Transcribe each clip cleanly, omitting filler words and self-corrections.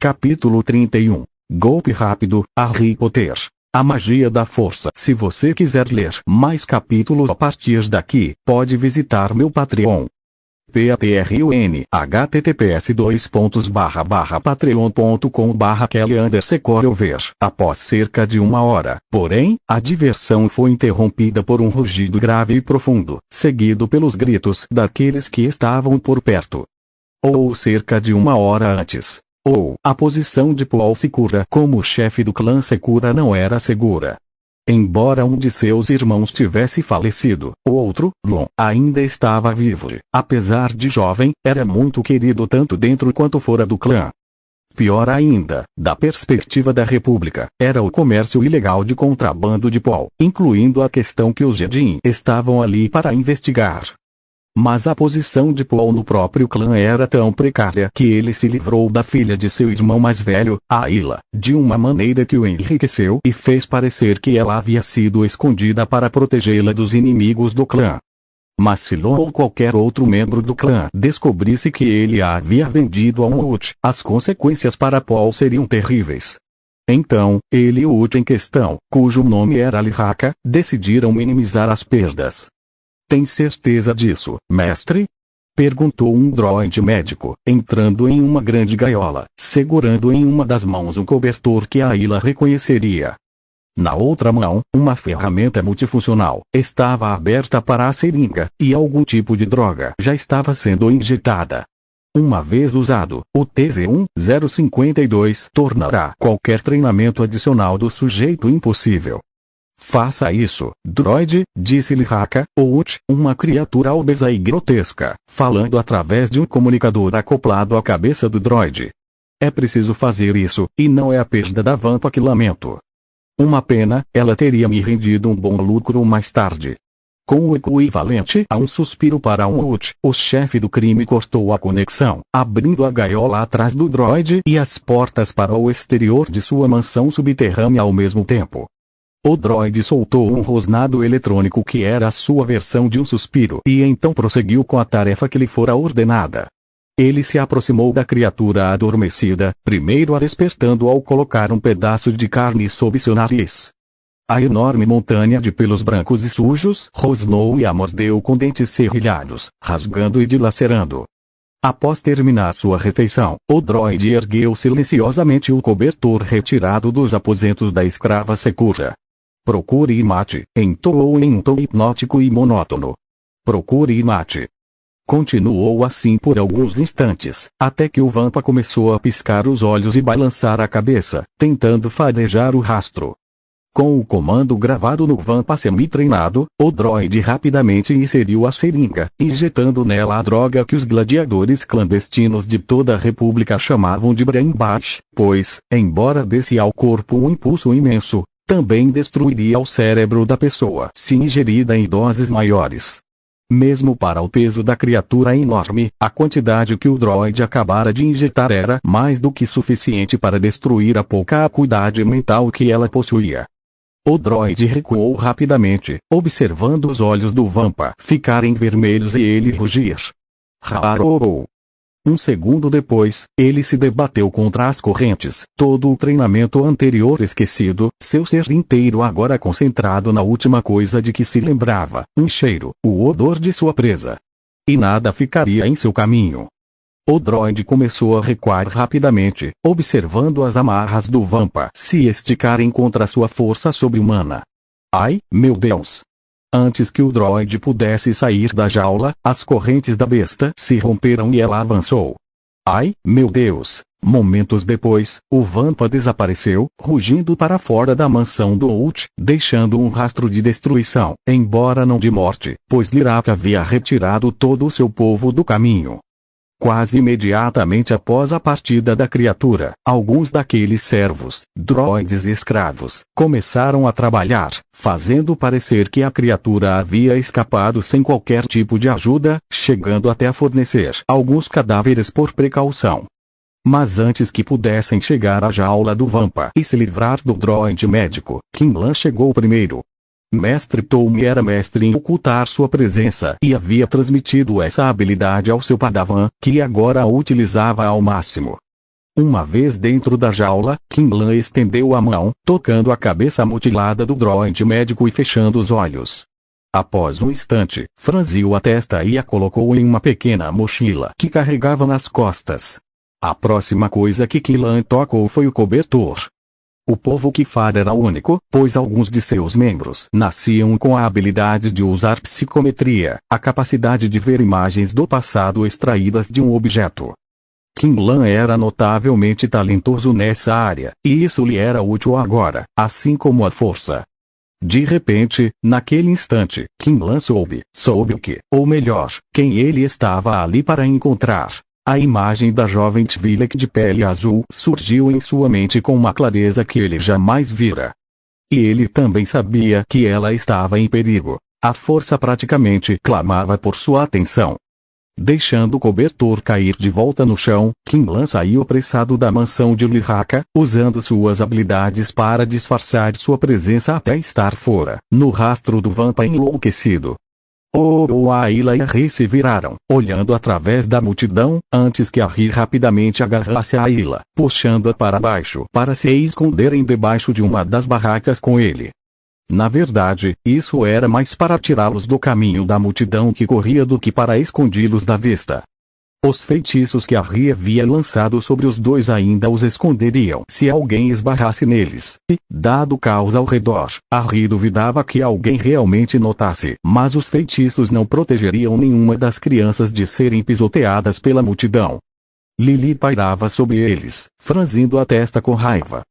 Capítulo 31. Golpe rápido, Harry Potter. A magia da força. Se você quiser ler mais capítulos a partir daqui, pode visitar meu Patreon. Patreon, https://patreon.com/kelly_ver. Após cerca de 1 hora, porém, a diversão foi interrompida por um rugido grave e profundo, seguido pelos gritos daqueles que estavam por perto. Ou cerca de 1 hora antes. Ou a posição de Paul Secura como chefe do clã Secura não era segura. Embora um de seus irmãos tivesse falecido, o outro, Lon, ainda estava vivo. Apesar de jovem, era muito querido tanto dentro quanto fora do clã. Pior ainda, da perspectiva da República, era o comércio ilegal de contrabando de Paul, incluindo a questão que os Jedi estavam ali para investigar. Mas a posição de Paul no próprio clã era tão precária que ele se livrou da filha de seu irmão mais velho, Ayla, de uma maneira que o enriqueceu e fez parecer que ela havia sido escondida para protegê-la dos inimigos do clã. Mas se Lon ou qualquer outro membro do clã descobrisse que ele a havia vendido a um Ut, as consequências para Paul seriam terríveis. Então, ele e o Ut em questão, cujo nome era Lihaka, decidiram minimizar as perdas. Tem certeza disso, mestre? Perguntou um droide médico, entrando em uma grande gaiola, segurando em uma das mãos um cobertor que a Ayla reconheceria. Na outra mão, uma ferramenta multifuncional, estava aberta para a seringa, e algum tipo de droga já estava sendo injetada. Uma vez usado, o TZ-1052 tornará qualquer treinamento adicional do sujeito impossível. Faça isso, droide, disse Lihaka, ou Ut, uma criatura obesa e grotesca, falando através de um comunicador acoplado à cabeça do droide. É preciso fazer isso, e não é a perda da Vampa que lamento. Uma pena, ela teria me rendido um bom lucro mais tarde. Com o equivalente a um suspiro para um Ut, o chefe do crime cortou a conexão, abrindo a gaiola atrás do droide e as portas para o exterior de sua mansão subterrânea ao mesmo tempo. O droide soltou um rosnado eletrônico que era a sua versão de um suspiro e então prosseguiu com a tarefa que lhe fora ordenada. Ele se aproximou da criatura adormecida, primeiro a despertando ao colocar um pedaço de carne sob seu nariz. A enorme montanha de pelos brancos e sujos rosnou e a mordeu com dentes serrilhados, rasgando e dilacerando. Após terminar sua refeição, o droide ergueu silenciosamente o cobertor retirado dos aposentos da escrava Secura. Procure e mate, entoou em um tom hipnótico e monótono. Procure e mate. Continuou assim por alguns instantes, até que o Vampa começou a piscar os olhos e balançar a cabeça, tentando farejar o rastro. Com o comando gravado no Vampa semi-treinado, o droide rapidamente inseriu a seringa, injetando nela a droga que os gladiadores clandestinos de toda a República chamavam de Brainbash, pois, embora desse ao corpo um impulso imenso, também destruiria o cérebro da pessoa se ingerida em doses maiores. Mesmo para o peso da criatura enorme, a quantidade que o droide acabara de injetar era mais do que suficiente para destruir a pouca acuidade mental que ela possuía. O droide recuou rapidamente, observando os olhos do Vampa ficarem vermelhos e ele rugir. Rarou. Um segundo depois, ele se debateu contra as correntes, todo o treinamento anterior esquecido, seu ser inteiro agora concentrado na última coisa de que se lembrava, um cheiro, o odor de sua presa. E nada ficaria em seu caminho. O droide começou a recuar rapidamente, observando as amarras do Vampa se esticarem contra sua força sobre-humana. Ai, meu Deus! Antes que o droide pudesse sair da jaula, as correntes da besta se romperam e ela avançou. Ai, meu Deus! Momentos depois, o Vampa desapareceu, rugindo para fora da mansão do Ut, deixando um rastro de destruição, embora não de morte, pois Lihaka havia retirado todo o seu povo do caminho. Quase imediatamente após a partida da criatura, alguns daqueles servos, droides e escravos, começaram a trabalhar, fazendo parecer que a criatura havia escapado sem qualquer tipo de ajuda, chegando até a fornecer alguns cadáveres por precaução. Mas antes que pudessem chegar à jaula do Vampa e se livrar do droide médico, Kinlan chegou primeiro. Mestre Toumi era mestre em ocultar sua presença e havia transmitido essa habilidade ao seu padawan, que agora a utilizava ao máximo. Uma vez dentro da jaula, Qinlan estendeu a mão, tocando a cabeça mutilada do droide médico e fechando os olhos. Após um instante, franziu a testa e a colocou em uma pequena mochila que carregava nas costas. A próxima coisa que Qinlan tocou foi o cobertor. O povo Kifar era único, pois alguns de seus membros nasciam com a habilidade de usar psicometria, a capacidade de ver imagens do passado extraídas de um objeto. Qinlan era notavelmente talentoso nessa área, e isso lhe era útil agora, assim como a força. De repente, naquele instante, Qinlan soube o que, ou melhor, quem ele estava ali para encontrar. A imagem da jovem Twi'lek de pele azul surgiu em sua mente com uma clareza que ele jamais vira. E ele também sabia que ela estava em perigo. A força praticamente clamava por sua atenção. Deixando o cobertor cair de volta no chão, Qinlan saiu apressado da mansão de Liraka, usando suas habilidades para disfarçar sua presença até estar fora, no rastro do Vampa enlouquecido. Ayla e a Rei se viraram, olhando através da multidão, antes que a Rei rapidamente agarrasse a Ayla, puxando-a para baixo para se esconderem debaixo de uma das barracas com ele. Na verdade, isso era mais para tirá-los do caminho da multidão que corria do que para escondi-los da vista. Os feitiços que a Rei havia lançado sobre os dois ainda os esconderiam se alguém esbarrasse neles, e, dado o caos ao redor, a Rei duvidava que alguém realmente notasse. Mas os feitiços não protegeriam nenhuma das crianças de serem pisoteadas pela multidão. Lili pairava sobre eles, franzindo a testa com raiva.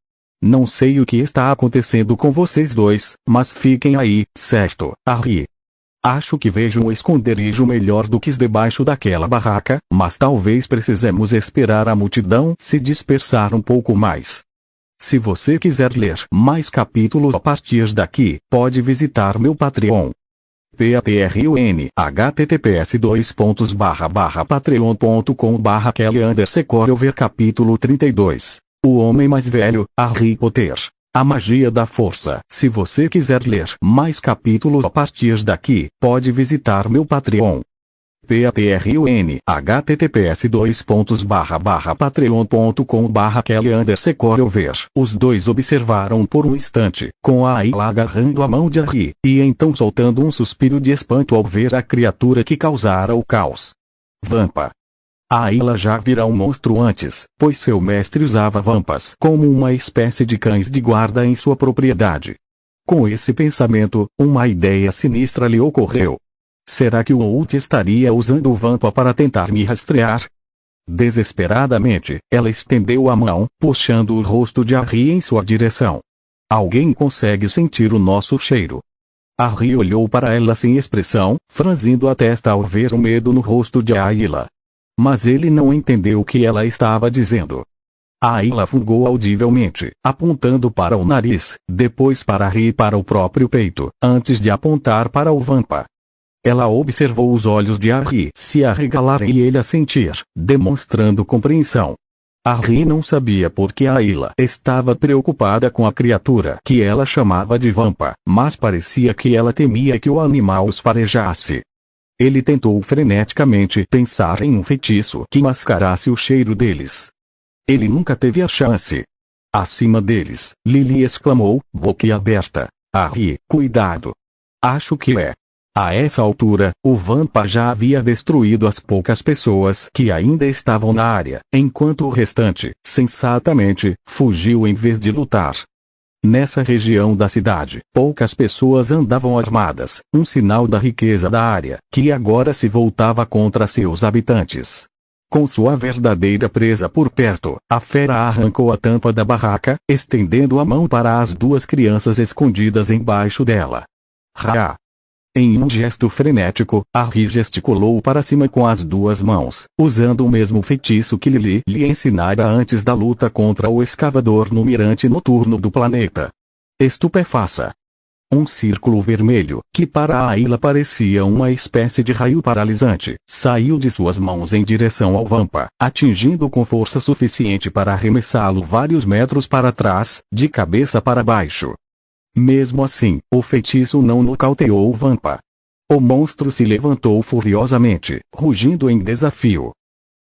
Não sei o que está acontecendo com vocês dois, mas fiquem aí, certo, Arri? Acho que vejo um esconderijo melhor do que debaixo daquela barraca, mas talvez precisemos esperar a multidão se dispersar um pouco mais. Se você quiser ler mais capítulos a partir daqui, pode visitar meu Patreon. Patreon https://patreon.com/Kelly_Ver capítulo 32. O Homem Mais Velho, Harry Potter. A Magia da Força. Se você quiser ler mais capítulos a partir daqui, pode visitar meu Patreon. Patreon https://patreon.com/Kelly_Ver. Os dois observaram por um instante, com a Ayla agarrando a mão de Harry, e então soltando um suspiro de espanto ao ver a criatura que causara o caos. Vampa. A Ayla já vira um monstro antes, pois seu mestre usava vampas como uma espécie de cães de guarda em sua propriedade. Com esse pensamento, uma ideia sinistra lhe ocorreu. Será que o Out estaria usando o vampa para tentar me rastrear? Desesperadamente, ela estendeu a mão, puxando o rosto de Harry em sua direção. Alguém consegue sentir o nosso cheiro. Harry olhou para ela sem expressão, franzindo a testa ao ver o medo no rosto de Ayla. Mas ele não entendeu o que ela estava dizendo. A Ayla fungou audivelmente, apontando para o nariz, depois para Harry e para o próprio peito, antes de apontar para o Vampa. Ela observou os olhos de Harry se arregalarem e ele a sentir, demonstrando compreensão. Harry não sabia por que a Ayla estava preocupada com a criatura que ela chamava de Vampa, mas parecia que ela temia que o animal os farejasse. Ele tentou freneticamente pensar em um feitiço que mascarasse o cheiro deles. Ele nunca teve a chance. Acima deles, Lily exclamou, boquiaberta. Harry, cuidado. Acho que é. A essa altura, o Vampa já havia destruído as poucas pessoas que ainda estavam na área, enquanto o restante, sensatamente, fugiu em vez de lutar. Nessa região da cidade, poucas pessoas andavam armadas, um sinal da riqueza da área, que agora se voltava contra seus habitantes. Com sua verdadeira presa por perto, a fera arrancou a tampa da barraca, estendendo a mão para as duas crianças escondidas embaixo dela. Ra! Em um gesto frenético, Harry gesticulou para cima com as duas mãos, usando o mesmo feitiço que Lily lhe ensinara antes da luta contra o escavador no mirante noturno do planeta. Estupefaça. Um círculo vermelho, que para a Ayla parecia uma espécie de raio paralisante, saiu de suas mãos em direção ao Vampa, atingindo com força suficiente para arremessá-lo vários metros para trás, de cabeça para baixo. Mesmo assim, o feitiço não nocauteou o Vampa. O monstro se levantou furiosamente, rugindo em desafio.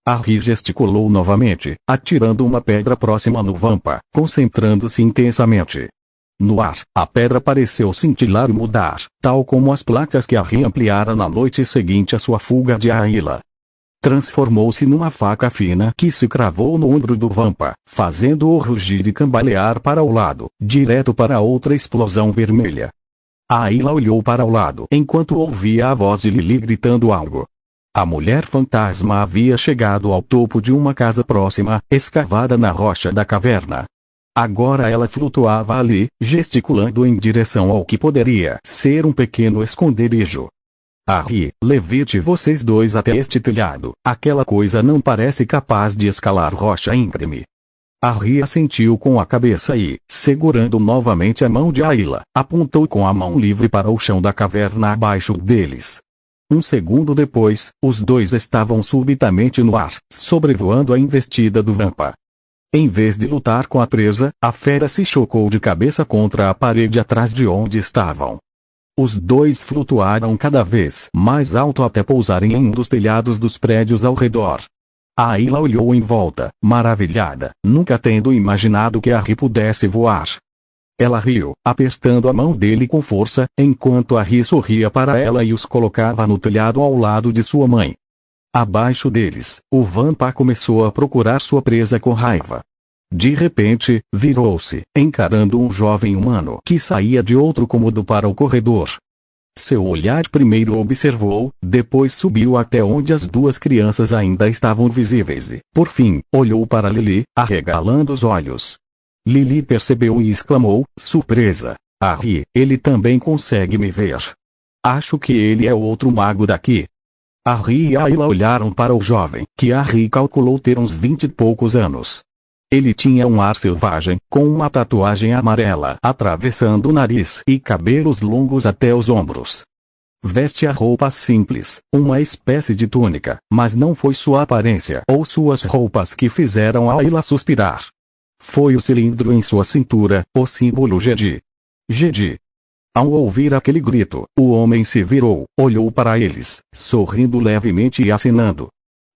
Harry gesticulou novamente, atirando uma pedra próxima no Vampa, concentrando-se intensamente. No ar, a pedra pareceu cintilar e mudar, tal como as placas que Harry ampliara na noite seguinte à sua fuga de Ayla. Transformou-se numa faca fina que se cravou no ombro do Vampa, fazendo-o rugir e cambalear para o lado, direto para outra explosão vermelha. Ayla olhou para o lado enquanto ouvia a voz de Lily gritando algo. A mulher fantasma havia chegado ao topo de uma casa próxima, escavada na rocha da caverna. Agora ela flutuava ali, gesticulando em direção ao que poderia ser um pequeno esconderijo. Harry, levite vocês dois até este telhado. Aquela coisa não parece capaz de escalar rocha íngreme. Harry assentiu com a cabeça e, segurando novamente a mão de Ayla, apontou com a mão livre para o chão da caverna abaixo deles. Um segundo depois, os dois estavam subitamente no ar, sobrevoando a investida do Vampa. Em vez de lutar com a presa, a fera se chocou de cabeça contra a parede atrás de onde estavam. Os dois flutuaram cada vez mais alto até pousarem em um dos telhados dos prédios ao redor. Ayla olhou em volta, maravilhada, nunca tendo imaginado que Harry pudesse voar. Ela riu, apertando a mão dele com força, enquanto Harry sorria para ela e os colocava no telhado ao lado de sua mãe. Abaixo deles, o Vampa começou a procurar sua presa com raiva. De repente, virou-se, encarando um jovem humano que saía de outro cômodo para o corredor. Seu olhar primeiro observou, depois subiu até onde as duas crianças ainda estavam visíveis e, por fim, olhou para Lily, arregalando os olhos. Lily percebeu e exclamou, surpresa. Harry, ele também consegue me ver. Acho que ele é o outro mago daqui. Harry e Ayla olharam para o jovem, que Harry calculou ter uns 20 e poucos anos. Ele tinha um ar selvagem, com uma tatuagem amarela atravessando o nariz e cabelos longos até os ombros. Veste a roupa simples, uma espécie de túnica, mas não foi sua aparência ou suas roupas que fizeram Ayla suspirar. Foi o cilindro em sua cintura, o símbolo Jedi. Jedi. Ao ouvir aquele grito, o homem se virou, olhou para eles, sorrindo levemente e acenando.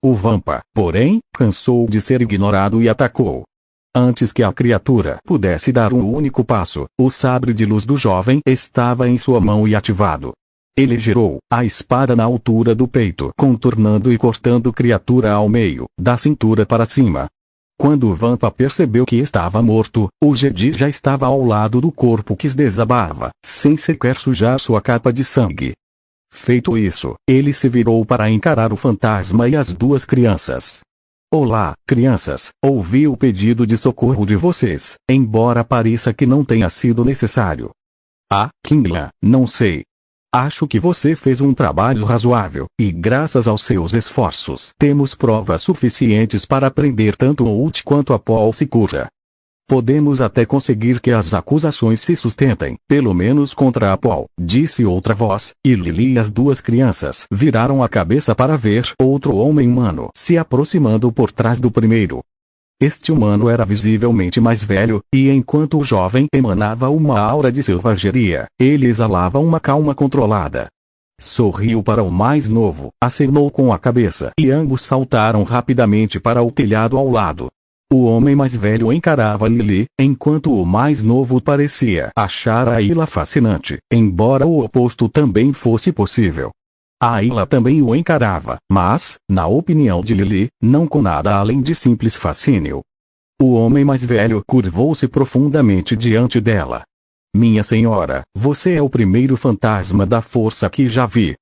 O Vampa, porém, cansou de ser ignorado e atacou. Antes que a criatura pudesse dar um único passo, o sabre de luz do jovem estava em sua mão e ativado. Ele girou a espada na altura do peito, contornando e cortando a criatura ao meio, da cintura para cima. Quando o Vampa percebeu que estava morto, o Jedi já estava ao lado do corpo que desabava, sem sequer sujar sua capa de sangue. Feito isso, ele se virou para encarar o fantasma e as duas crianças. Olá, crianças, ouvi o pedido de socorro de vocês, embora pareça que não tenha sido necessário. Ah, Kinglan, não sei. Acho que você fez um trabalho razoável, e graças aos seus esforços temos provas suficientes para prender tanto o Ult quanto a Paul Sicura. Podemos até conseguir que as acusações se sustentem, pelo menos contra a Paul, disse outra voz, e Lily e as duas crianças viraram a cabeça para ver outro homem humano se aproximando por trás do primeiro. Este humano era visivelmente mais velho, e enquanto o jovem emanava uma aura de selvageria, ele exalava uma calma controlada. Sorriu para o mais novo, acenou com a cabeça e ambos saltaram rapidamente para o telhado ao lado. O homem mais velho encarava Lily, enquanto o mais novo parecia achar Ayla fascinante, embora o oposto também fosse possível. Ayla também o encarava, mas, na opinião de Lily, não com nada além de simples fascínio. O homem mais velho curvou-se profundamente diante dela. Minha senhora, você é o primeiro fantasma da força que já vi.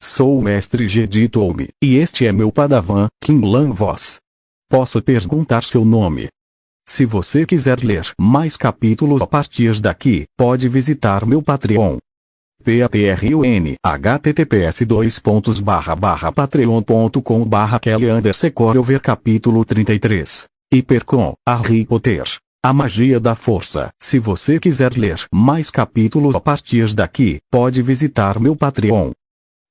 Sou o mestre Jedi Tolme, e este é meu padawan, Kinglan Vos. Posso perguntar seu nome? Se você quiser ler mais capítulos a partir daqui, pode visitar meu Patreon. Patreon https://patreon.com/Kelly_Ver capítulo 33. Hipercon, Harry Potter. A magia da força. Se você quiser ler mais capítulos a partir daqui, pode visitar meu Patreon.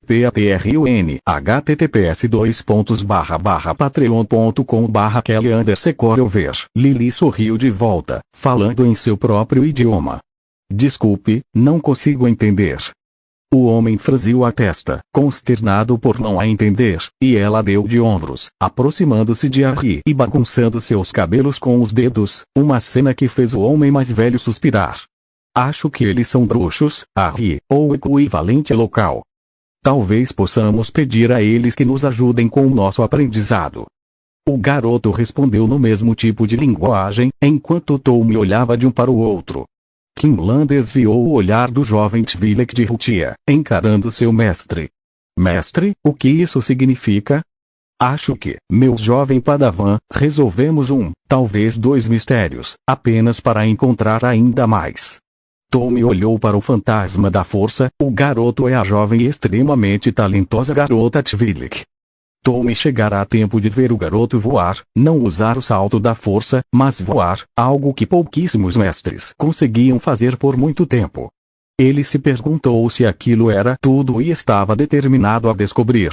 Patreon https://patreon.com/Kelly_Ver. Lily sorriu de volta, falando em seu próprio idioma. Desculpe, não consigo entender. O homem franziu a testa, consternado por não a entender, e ela deu de ombros, aproximando-se de Harry e bagunçando seus cabelos com os dedos, uma cena que fez o homem mais velho suspirar. Acho que eles são bruxos, Harry, ou equivalente local. Talvez possamos pedir a eles que nos ajudem com o nosso aprendizado. O garoto respondeu no mesmo tipo de linguagem, enquanto Tom olhava de um para o outro. Quinlan desviou o olhar do jovem Twi'lek de Rutia, encarando seu mestre. Mestre, o que isso significa? Acho que, meu jovem Padawan, resolvemos talvez dois mistérios, apenas para encontrar ainda mais. Tom olhou para o fantasma da força, o garoto é a jovem e extremamente talentosa garota Twi'lek. Tom chegará a tempo de ver o garoto voar, não usar o salto da força, mas voar, algo que pouquíssimos mestres conseguiam fazer por muito tempo. Ele se perguntou se aquilo era tudo e estava determinado a descobrir.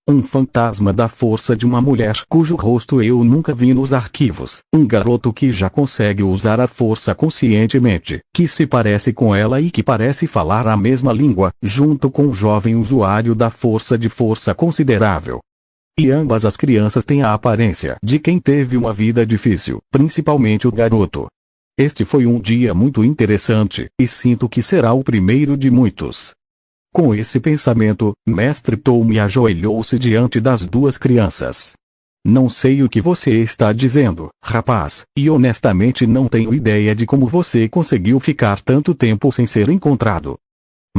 Um fantasma da força de uma mulher cujo rosto eu nunca vi nos arquivos, um garoto que já consegue usar a força conscientemente, que se parece com ela e que parece falar a mesma língua, junto com um jovem usuário da força de força considerável. E ambas as crianças têm a aparência de quem teve uma vida difícil, principalmente o garoto. Este foi um dia muito interessante, e sinto que será o primeiro de muitos. Com esse pensamento, Mestre Tom ajoelhou-se diante das duas crianças. Não sei o que você está dizendo, rapaz, e honestamente não tenho ideia de como você conseguiu ficar tanto tempo sem ser encontrado.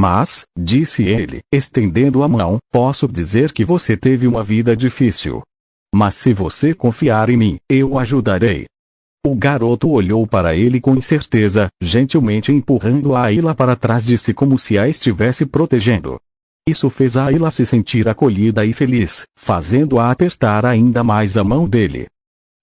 Mas, disse ele, estendendo a mão, posso dizer que você teve uma vida difícil. Mas se você confiar em mim, eu o ajudarei. O garoto olhou para ele com incerteza, gentilmente empurrando a Ayla para trás de si como se a estivesse protegendo. Isso fez a Ayla se sentir acolhida e feliz, fazendo-a apertar ainda mais a mão dele.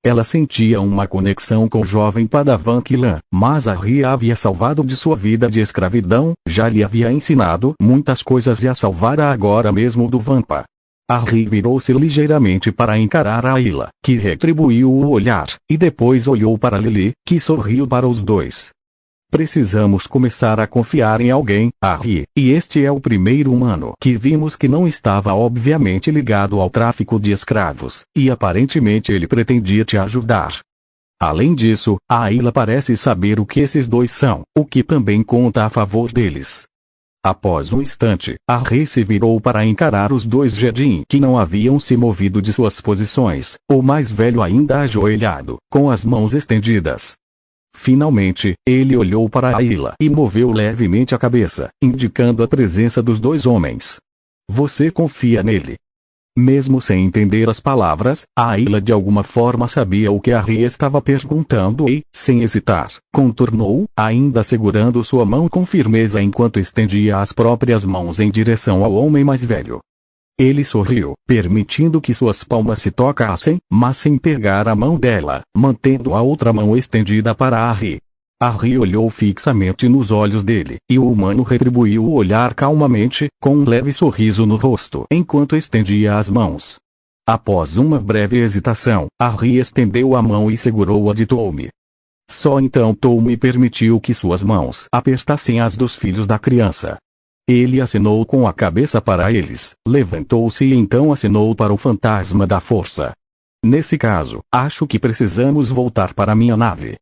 Ela sentia uma conexão com o jovem Padawan Quinlan, mas Harry a havia salvado de sua vida de escravidão, já lhe havia ensinado muitas coisas e a salvara agora mesmo do Vampa. Harry virou-se ligeiramente para encarar a Ayla, que retribuiu o olhar, e depois olhou para Lily, que sorriu para os dois. Precisamos começar a confiar em alguém, Harry, e este é o primeiro humano que vimos que não estava obviamente ligado ao tráfico de escravos, e aparentemente ele pretendia te ajudar. Além disso, a Ayla parece saber o que esses dois são, o que também conta a favor deles. Após um instante, Harry se virou para encarar os dois Jedi que não haviam se movido de suas posições, o mais velho ainda ajoelhado, com as mãos estendidas. Finalmente, ele olhou para Ayla e moveu levemente a cabeça, indicando a presença dos dois homens. Você confia nele? Mesmo sem entender as palavras, a Ayla de alguma forma sabia o que Harry estava perguntando e, sem hesitar, contornou, ainda segurando sua mão com firmeza enquanto estendia as próprias mãos em direção ao homem mais velho. Ele sorriu, permitindo que suas palmas se tocassem, mas sem pegar a mão dela, mantendo a outra mão estendida para Harry. Harry olhou fixamente nos olhos dele, e o humano retribuiu o olhar calmamente, com um leve sorriso no rosto enquanto estendia as mãos. Após uma breve hesitação, Harry estendeu a mão e segurou a de Tom. Só então Tom permitiu que suas mãos apertassem as dos filhos da criança. Ele acenou com a cabeça para eles, levantou-se e então acenou para o fantasma da força. Nesse caso, acho que precisamos voltar para minha nave.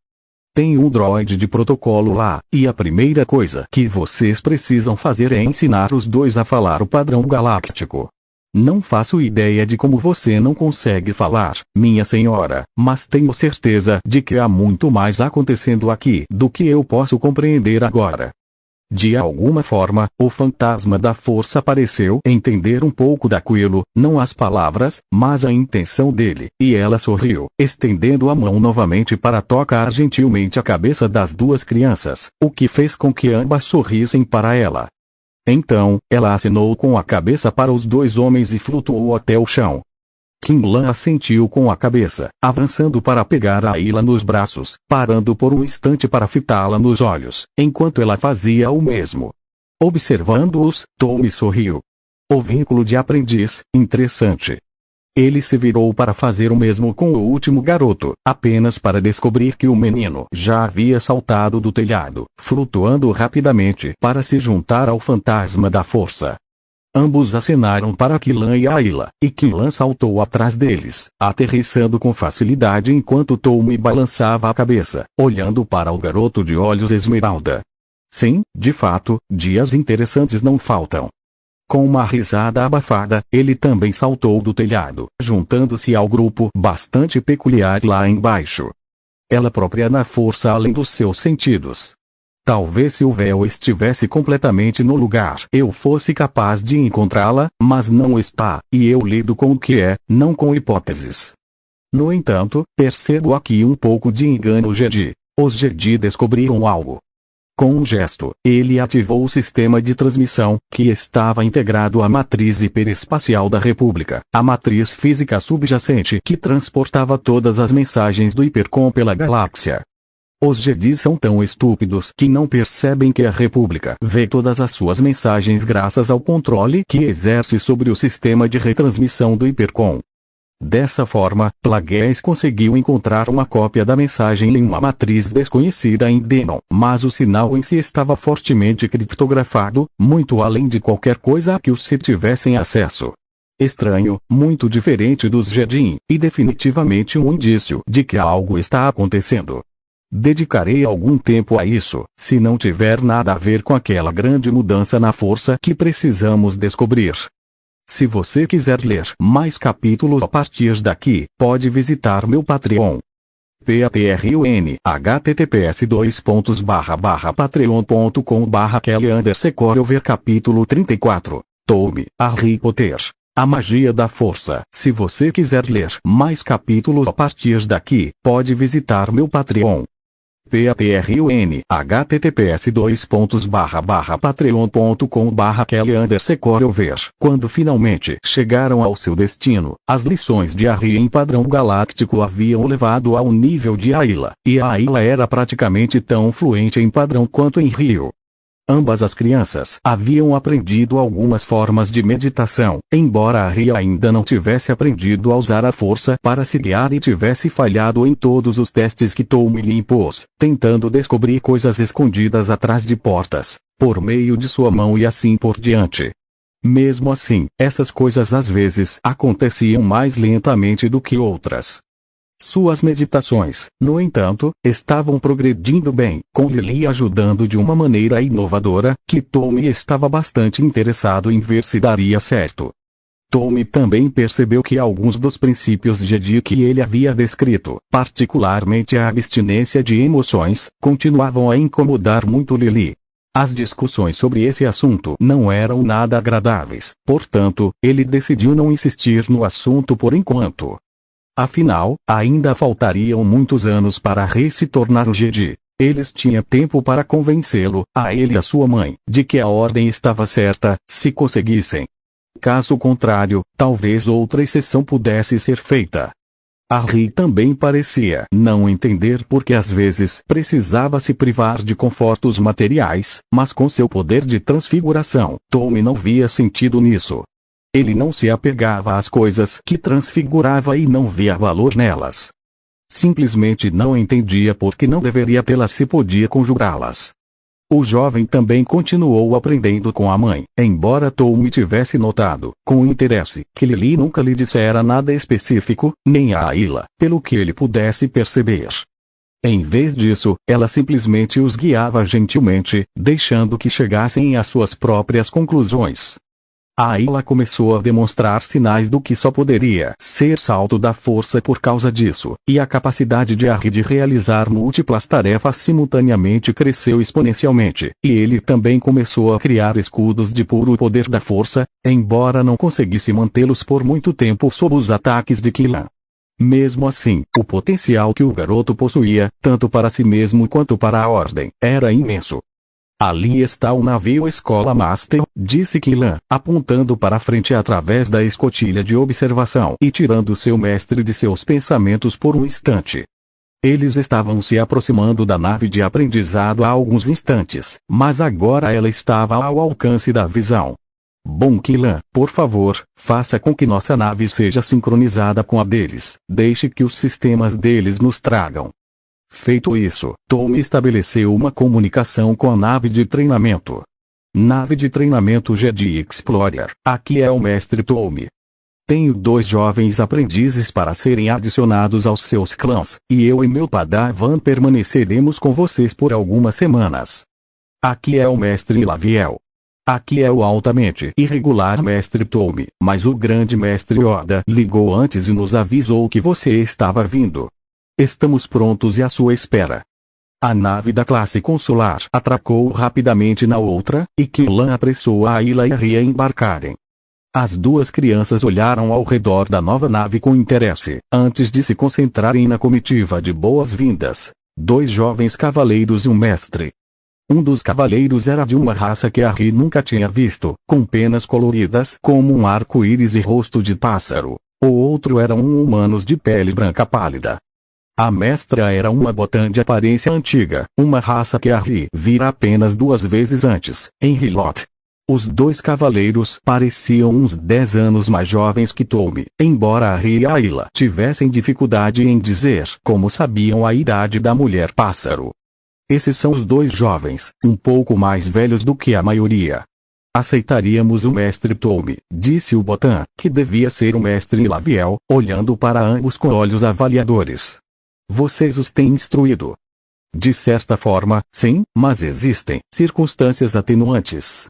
Tem um droide de protocolo lá, e a primeira coisa que vocês precisam fazer é ensinar os dois a falar o padrão galáctico. Não faço ideia de como você não consegue falar, minha senhora, mas tenho certeza de que há muito mais acontecendo aqui do que eu posso compreender agora. De alguma forma, o fantasma da força pareceu entender um pouco daquilo, não as palavras, mas a intenção dele, e ela sorriu, estendendo a mão novamente para tocar gentilmente a cabeça das duas crianças, o que fez com que ambas sorrissem para ela. Então, ela acenou com a cabeça para os dois homens e flutuou até o chão. Quinlan assentiu com a cabeça, avançando para pegar a Ayla nos braços, parando por um instante para fitá-la nos olhos, enquanto ela fazia o mesmo. Observando-os, Tom sorriu. O vínculo de aprendiz, interessante. Ele se virou para fazer o mesmo com o último garoto, apenas para descobrir que o menino já havia saltado do telhado, flutuando rapidamente para se juntar ao fantasma da força. Ambos acenaram para Killan e Ayla, e Killan saltou atrás deles, aterrissando com facilidade enquanto Tommy balançava a cabeça, olhando para o garoto de olhos esmeralda. Sim, de fato, dias interessantes não faltam. Com uma risada abafada, ele também saltou do telhado, juntando-se ao grupo bastante peculiar lá embaixo. Ela própria na força além dos seus sentidos. Talvez se o véu estivesse completamente no lugar eu fosse capaz de encontrá-la, mas não está, e eu lido com o que é, não com hipóteses. No entanto, percebo aqui um pouco de engano Jedi. Os Jedi descobriram algo. Com um gesto, ele ativou o sistema de transmissão, que estava integrado à matriz hiperespacial da República, a matriz física subjacente que transportava todas as mensagens do hipercom pela galáxia. Os Jedi são tão estúpidos que não percebem que a República vê todas as suas mensagens graças ao controle que exerce sobre o sistema de retransmissão do hipercom. Dessa forma, Plagueis conseguiu encontrar uma cópia da mensagem em uma matriz desconhecida em Denon, mas o sinal em si estava fortemente criptografado, muito além de qualquer coisa a que os Sith tivessem acesso. Estranho, muito diferente dos Jedi, e definitivamente um indício de que algo está acontecendo. Dedicarei algum tempo a isso, se não tiver nada a ver com aquela grande mudança na força que precisamos descobrir. Se você quiser ler mais capítulos a partir daqui, pode visitar meu Patreon. Patreon https://patreon.com/Kelly_Cover capítulo 34. Tome, Harry Potter. A magia da força. Se você quiser ler mais capítulos a partir daqui, pode visitar meu Patreon. Patreon https://patreon.com/Kelly_Cover. Quando finalmente chegaram ao seu destino, as lições de Harry em padrão galáctico haviam o levado ao nível de Ayla, e a Ayla era praticamente tão fluente em padrão quanto em Rio. Ambas as crianças haviam aprendido algumas formas de meditação, embora Harry ainda não tivesse aprendido a usar a força para se guiar e tivesse falhado em todos os testes que Tommy lhe impôs, tentando descobrir coisas escondidas atrás de portas, por meio de sua mão e assim por diante. Mesmo assim, essas coisas às vezes aconteciam mais lentamente do que outras. Suas meditações, no entanto, estavam progredindo bem, com Lily ajudando de uma maneira inovadora, que Tommy estava bastante interessado em ver se daria certo. Tommy também percebeu que alguns dos princípios Jedi que ele havia descrito, particularmente a abstinência de emoções, continuavam a incomodar muito Lily. As discussões sobre esse assunto não eram nada agradáveis, portanto, ele decidiu não insistir no assunto por enquanto. Afinal, ainda faltariam muitos anos para Rei se tornar o Jedi. Eles tinham tempo para convencê-lo, a ele e a sua mãe, de que a ordem estava certa, se conseguissem. Caso contrário, talvez outra exceção pudesse ser feita. Harry também parecia não entender por que às vezes precisava se privar de confortos materiais, mas com seu poder de transfiguração, Tommy não via sentido nisso. Ele não se apegava às coisas que transfigurava e não via valor nelas. Simplesmente não entendia por que não deveria tê-las se podia conjurá-las. O jovem também continuou aprendendo com a mãe, embora Tommy tivesse notado, com interesse, que Lily nunca lhe dissera nada específico, nem a Ayla, pelo que ele pudesse perceber. Em vez disso, ela simplesmente os guiava gentilmente, deixando que chegassem às suas próprias conclusões. A Ayla começou a demonstrar sinais do que só poderia ser salto da força por causa disso, e a capacidade de Harry de realizar múltiplas tarefas simultaneamente cresceu exponencialmente, e ele também começou a criar escudos de puro poder da força, embora não conseguisse mantê-los por muito tempo sob os ataques de Killan. Mesmo assim, o potencial que o garoto possuía, tanto para si mesmo quanto para a Ordem, era imenso. Ali está o navio Escola Master, disse Killan, apontando para frente através da escotilha de observação e tirando seu mestre de seus pensamentos por um instante. Eles estavam se aproximando da nave de aprendizado há alguns instantes, mas agora ela estava ao alcance da visão. Bom Killan, por favor, faça com que nossa nave seja sincronizada com a deles. Deixe que os sistemas deles nos tragam. Feito isso, Tom estabeleceu uma comunicação com a nave de treinamento. Nave de treinamento Jedi Explorer, aqui é o Mestre Tom. Tenho 2 jovens aprendizes para serem adicionados aos seus clãs, e eu e meu Padawan permaneceremos com vocês por algumas semanas. Aqui é o Mestre Laviel. Aqui é o altamente irregular Mestre Tom, mas o grande Mestre Yoda ligou antes e nos avisou que você estava vindo. Estamos prontos e à sua espera. A nave da classe consular atracou rapidamente na outra, e Killan apressou a Ayla e a Rhea a embarcarem. As 2 crianças olharam ao redor da nova nave com interesse, antes de se concentrarem na comitiva de boas-vindas. 2 jovens cavaleiros e um mestre. Um dos cavaleiros era de uma raça que a Rhea nunca tinha visto, com penas coloridas como um arco-íris e rosto de pássaro. O outro era um humano de pele branca pálida. A mestra era uma Botan de aparência antiga, uma raça que a Rhea vira apenas 2 vezes antes, em Hilot. Os 2 cavaleiros pareciam uns 10 anos mais jovens que Tom, embora a Rhea e a Ayla tivessem dificuldade em dizer como sabiam a idade da mulher pássaro. Esses são os 2 jovens, um pouco mais velhos do que a maioria. Aceitaríamos o Mestre Tom, disse o Botan, que devia ser o Mestre Laviel, olhando para ambos com olhos avaliadores. Vocês os têm instruído? De certa forma, sim, mas existem circunstâncias atenuantes.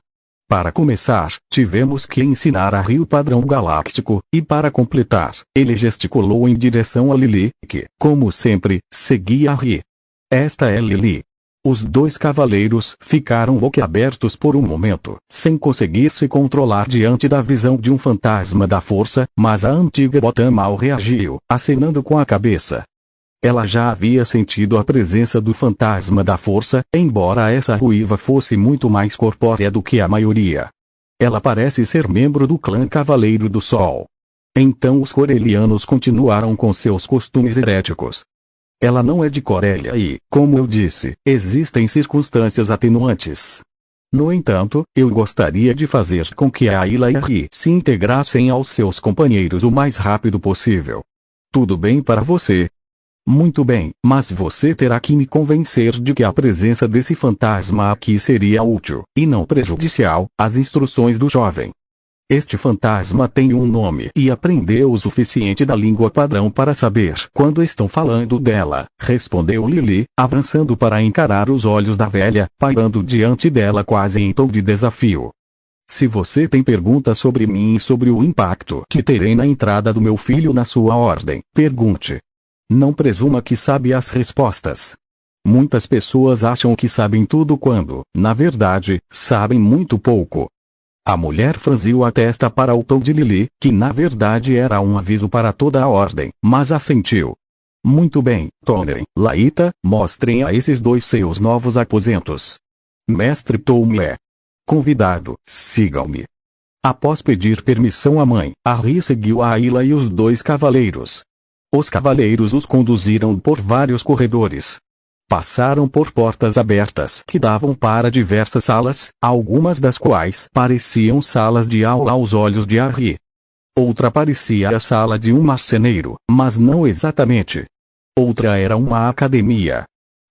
Para começar, tivemos que ensinar a Rhea o padrão galáctico, e para completar, ele gesticulou em direção a Lily, que, como sempre, seguia a Rhea. Esta é Lily. Os 2 cavaleiros ficaram boquiabertos por um momento, sem conseguir se controlar diante da visão de um fantasma da força, mas a antiga Botan mal reagiu, acenando com a cabeça. Ela já havia sentido a presença do fantasma da força, embora essa ruiva fosse muito mais corpórea do que a maioria. Ela parece ser membro do clã Cavaleiro do Sol. Então os corelianos continuaram com seus costumes heréticos. Ela não é de Corelia e, como eu disse, existem circunstâncias atenuantes. No entanto, eu gostaria de fazer com que a Ayla e a Rhea se integrassem aos seus companheiros o mais rápido possível. Tudo bem para você? Muito bem, mas você terá que me convencer de que a presença desse fantasma aqui seria útil, e não prejudicial, às instruções do jovem. Este fantasma tem um nome e aprendeu o suficiente da língua padrão para saber quando estão falando dela, respondeu Lily, avançando para encarar os olhos da velha, pairando diante dela quase em tom de desafio. Se você tem perguntas sobre mim e sobre o impacto que terei na entrada do meu filho na sua ordem, pergunte. Não presuma que sabe as respostas. Muitas pessoas acham que sabem tudo quando, na verdade, sabem muito pouco. A mulher franziu a testa para o tom de Lily, que na verdade era um aviso para toda a ordem, mas assentiu. Muito bem, Toneren, Laita, mostrem a esses 2 seus novos aposentos. Mestre Tom é convidado, sigam-me. Após pedir permissão à mãe, a Rhea seguiu a Ayla e os 2 cavaleiros. Os cavaleiros os conduziram por vários corredores. Passaram por portas abertas que davam para diversas salas, algumas das quais pareciam salas de aula aos olhos de Rhea. Outra parecia a sala de um marceneiro, mas não exatamente. Outra era uma academia.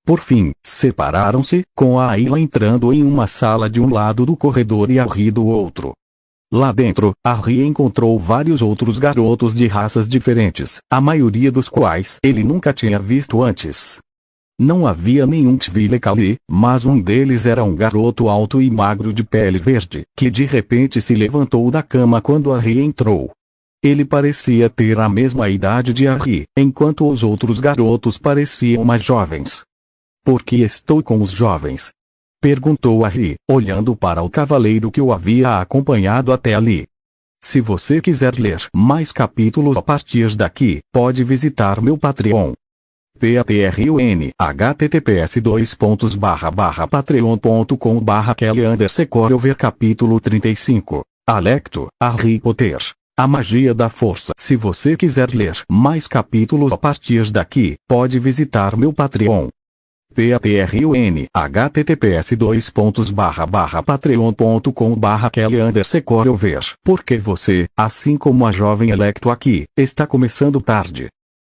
Por fim, separaram-se, com a Ayla entrando em uma sala de um lado do corredor e a Rhea do outro. Lá dentro, a Rhea encontrou vários outros garotos de raças diferentes, a maioria dos quais ele nunca tinha visto antes. Não havia nenhum Twi'lek, mas um deles era um garoto alto e magro de pele verde, que de repente se levantou da cama quando a Rhea entrou. Ele parecia ter a mesma idade de Rhea, enquanto os outros garotos pareciam mais jovens. Por que estou com os jovens? Perguntou a Rhea, olhando para o cavaleiro que o havia acompanhado até ali. Se você quiser ler mais capítulos a partir daqui, pode visitar meu Patreon. Patreon https://patreon.com/Kelly_ver capítulo 35. Alecto, Harry Potter. A magia da força. Se você quiser ler mais capítulos a partir daqui, pode visitar meu Patreon. Patreon https://patreon.com/kelly_ver porque você, assim como a jovem Electo aqui, está começando tarde.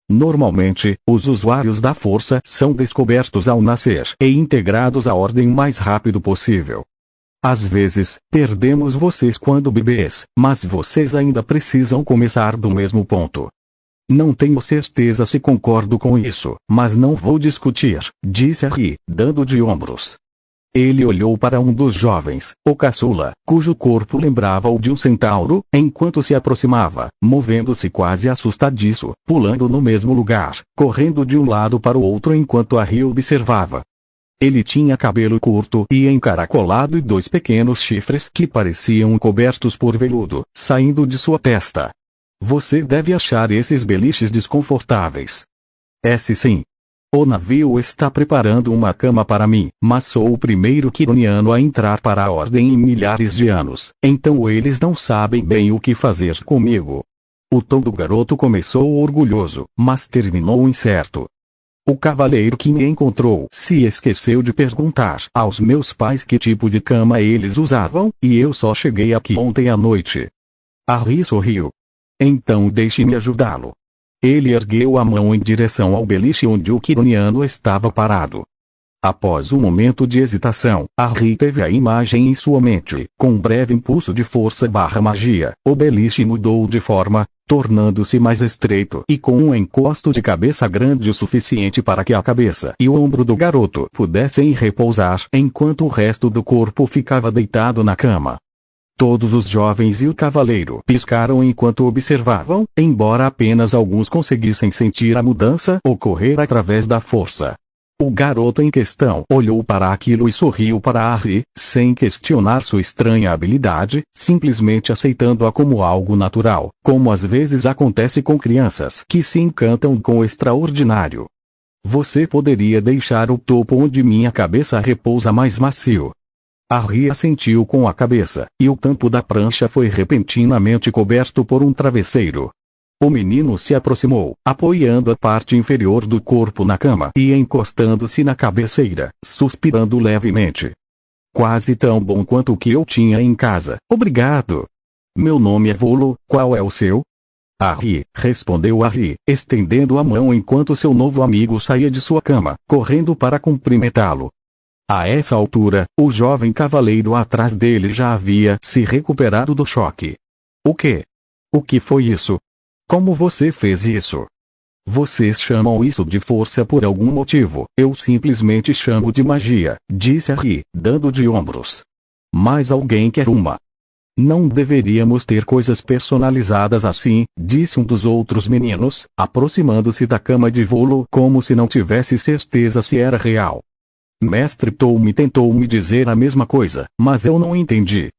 Normalmente, os usuários da força são descobertos ao nascer e integrados à ordem o mais rápido possível. Às vezes, perdemos vocês quando bebês, mas vocês ainda precisam começar do mesmo ponto. Não tenho certeza se concordo com isso, mas não vou discutir, disse Harry, dando de ombros. Ele olhou para um dos jovens, o caçula, cujo corpo lembrava o de um centauro, enquanto se aproximava, movendo-se quase assustadiço, pulando no mesmo lugar, correndo de um lado para o outro enquanto Harry observava. Ele tinha cabelo curto e encaracolado e 2 pequenos chifres que pareciam cobertos por veludo, saindo de sua testa. Você deve achar esses beliches desconfortáveis. Sim. O navio está preparando uma cama para mim, mas sou o primeiro quironiano a entrar para a ordem em milhares de anos, então eles não sabem bem o que fazer comigo. O tom do garoto começou orgulhoso, mas terminou incerto. O cavaleiro que me encontrou se esqueceu de perguntar aos meus pais que tipo de cama eles usavam, e eu só cheguei aqui ontem à noite. Harry sorriu. Então deixe-me ajudá-lo. Ele ergueu a mão em direção ao beliche onde o quironiano estava parado. Após um momento de hesitação, Harry teve a imagem em sua mente. Com um breve impulso de força/magia, o beliche mudou de forma, tornando-se mais estreito e com um encosto de cabeça grande o suficiente para que a cabeça e o ombro do garoto pudessem repousar enquanto o resto do corpo ficava deitado na cama. Todos os jovens e o cavaleiro piscaram enquanto observavam, embora apenas alguns conseguissem sentir a mudança ocorrer através da força. O garoto em questão olhou para aquilo e sorriu para Harry, sem questionar sua estranha habilidade, simplesmente aceitando-a como algo natural, como às vezes acontece com crianças que se encantam com o extraordinário. Você poderia deixar o topo onde minha cabeça repousa mais macio. Harry assentiu com a cabeça, e o tampo da prancha foi repentinamente coberto por um travesseiro. O menino se aproximou, apoiando a parte inferior do corpo na cama e encostando-se na cabeceira, suspirando levemente. Quase tão bom quanto o que eu tinha em casa, obrigado. Meu nome é Volo, qual é o seu? Harry, respondeu Harry, estendendo a mão enquanto seu novo amigo saía de sua cama, correndo para cumprimentá-lo. A essa altura, o jovem cavaleiro atrás dele já havia se recuperado do choque. O quê? O que foi isso? Como você fez isso? Vocês chamam isso de força por algum motivo, eu simplesmente chamo de magia, disse Harry, dando de ombros. Mas alguém quer uma. Não deveríamos ter coisas personalizadas assim, disse um dos outros meninos, aproximando-se da cama de Volo como se não tivesse certeza se era real. Mestre Tom tentou me dizer a mesma coisa, mas eu não entendi.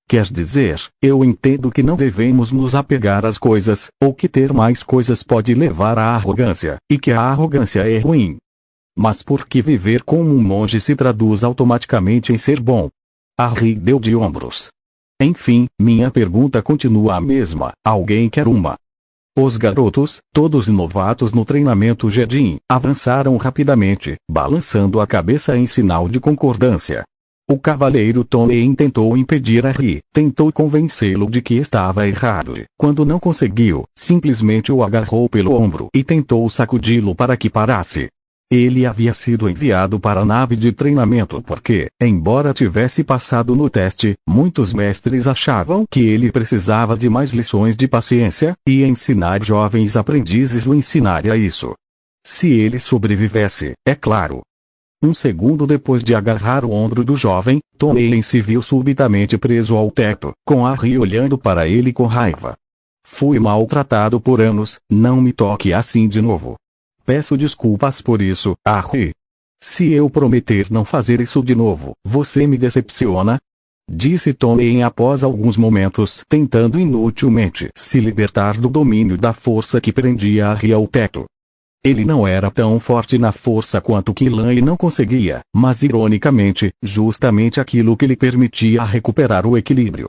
Quer dizer, eu entendo que não devemos nos apegar às coisas, ou que ter mais coisas pode levar à arrogância, e que a arrogância é ruim. Mas por que viver como um monge se traduz automaticamente em ser bom? Harry deu de ombros. Enfim, minha pergunta continua a mesma, alguém quer uma? Os garotos, todos novatos no treinamento Jedi, avançaram rapidamente, balançando a cabeça em sinal de concordância. O cavaleiro Tolkien tentou impedir Harry, tentou convencê-lo de que estava errado. Quando não conseguiu, simplesmente o agarrou pelo ombro e tentou sacudi-lo para que parasse. Ele havia sido enviado para a nave de treinamento porque, embora tivesse passado no teste, muitos mestres achavam que ele precisava de mais lições de paciência, e ensinar jovens aprendizes o ensinaria isso. Se ele sobrevivesse, é claro. Um segundo depois de agarrar o ombro do jovem, Tolkien se viu subitamente preso ao teto, com Harry olhando para ele com raiva. Fui maltratado por anos, não me toque assim de novo. Peço desculpas por isso, Harry. Se eu prometer não fazer isso de novo, você me decepciona? Disse Tolkien após alguns momentos tentando inutilmente se libertar do domínio da força que prendia Harry ao teto. Ele não era tão forte na força quanto Killan e não conseguia, mas ironicamente, justamente aquilo que lhe permitia recuperar o equilíbrio.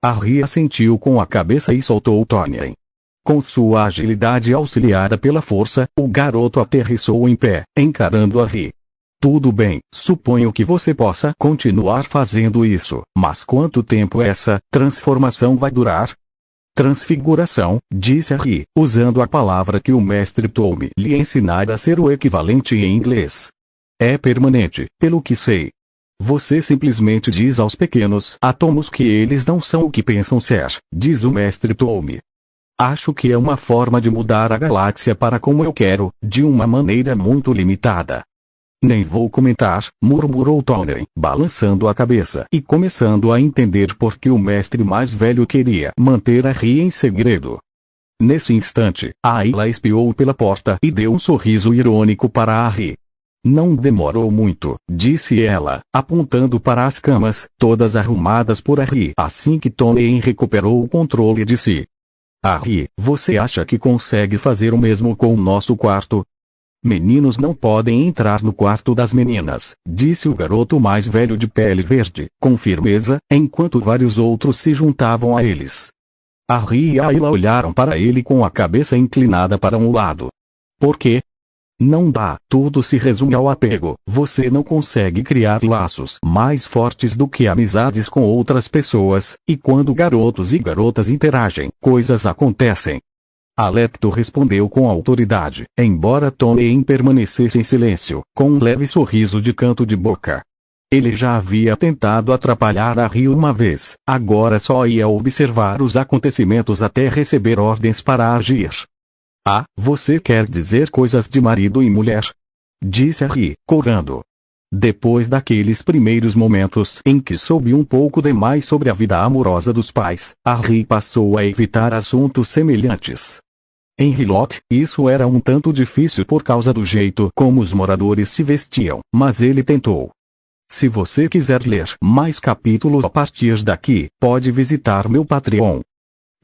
Harry assentiu com a cabeça e soltou Tolkien. Com sua agilidade auxiliada pela força, o garoto aterrissou em pé, encarando Harry. Tudo bem, suponho que você possa continuar fazendo isso, mas quanto tempo essa transformação vai durar? Transfiguração, disse Harry, usando a palavra que o mestre Tome lhe ensinara a ser o equivalente em inglês. É permanente, pelo que sei. Você simplesmente diz aos pequenos átomos que eles não são o que pensam ser, diz o mestre Tome. Acho que é uma forma de mudar a galáxia para como eu quero, de uma maneira muito limitada. Nem vou comentar, murmurou Tony, balançando a cabeça e começando a entender por que o mestre mais velho queria manter Harry em segredo. Nesse instante, Ayla espiou pela porta e deu um sorriso irônico para Harry. Não demorou muito, disse ela, apontando para as camas, todas arrumadas por Harry assim que Tony recuperou o controle de si. Harry, você acha que consegue fazer o mesmo com o nosso quarto? Meninos não podem entrar no quarto das meninas, disse o garoto mais velho de pele verde, com firmeza, enquanto vários outros se juntavam a eles. Harry e Ayla olharam para ele com a cabeça inclinada para um lado. Por quê? Não dá, tudo se resume ao apego, você não consegue criar laços mais fortes do que amizades com outras pessoas, e quando garotos e garotas interagem, coisas acontecem. Alecto respondeu com autoridade, embora Tony permanecesse em silêncio, com um leve sorriso de canto de boca. Ele já havia tentado atrapalhar Harry uma vez, agora só ia observar os acontecimentos até receber ordens para agir. Ah, você quer dizer coisas de marido e mulher? Disse Harry, corando. Depois daqueles primeiros momentos em que soube um pouco demais sobre a vida amorosa dos pais, Harry passou a evitar assuntos semelhantes. Em Hilot, isso era um tanto difícil por causa do jeito como os moradores se vestiam, mas ele tentou. Se você quiser ler mais capítulos a partir daqui, pode visitar meu Patreon.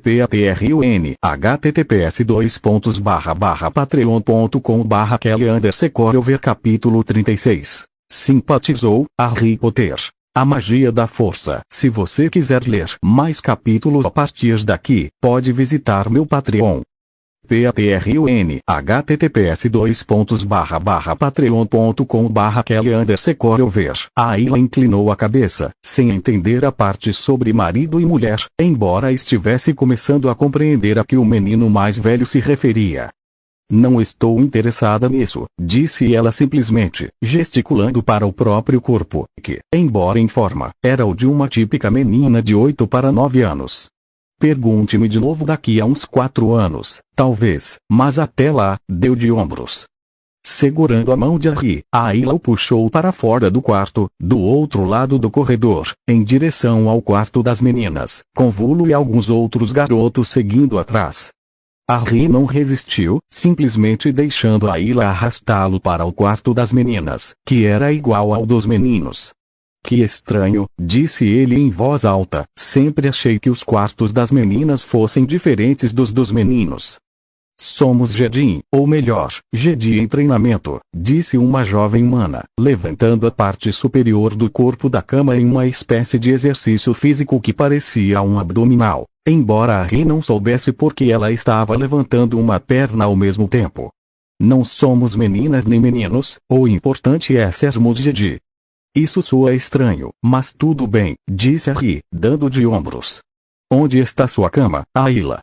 Patreon https://patreon.com/Kelly_Corover capítulo 36. Simpatizou, Harry Potter. A magia da força. Se você quiser ler mais capítulos a partir daqui, pode visitar meu Patreon. Patreon https://patreon.com/Kelly_Corover. Ayla inclinou a cabeça, sem entender a parte sobre marido e mulher, embora estivesse começando a compreender a que o menino mais velho se referia. Não estou interessada nisso, disse ela simplesmente, gesticulando para o próprio corpo, que, embora em forma, era o de uma típica menina de 8 para 9 anos. Pergunte-me de novo daqui a uns 4 anos, talvez, mas até lá, deu de ombros. Segurando a mão de Harry, Ayla o puxou para fora do quarto, do outro lado do corredor, em direção ao quarto das meninas, com Vulo e alguns outros garotos seguindo atrás. Harry não resistiu, simplesmente deixando Ayla arrastá-lo para o quarto das meninas, que era igual ao dos meninos. Que estranho, disse ele em voz alta, sempre achei que os quartos das meninas fossem diferentes dos meninos. Somos Jedi, ou melhor, Jedi em treinamento, disse uma jovem humana, levantando a parte superior do corpo da cama em uma espécie de exercício físico que parecia um abdominal, embora Harry não soubesse por que ela estava levantando uma perna ao mesmo tempo. Não somos meninas nem meninos, o importante é sermos Jedi. Isso soa estranho, mas tudo bem, disse Harry, dando de ombros. Onde está sua cama, Ayla?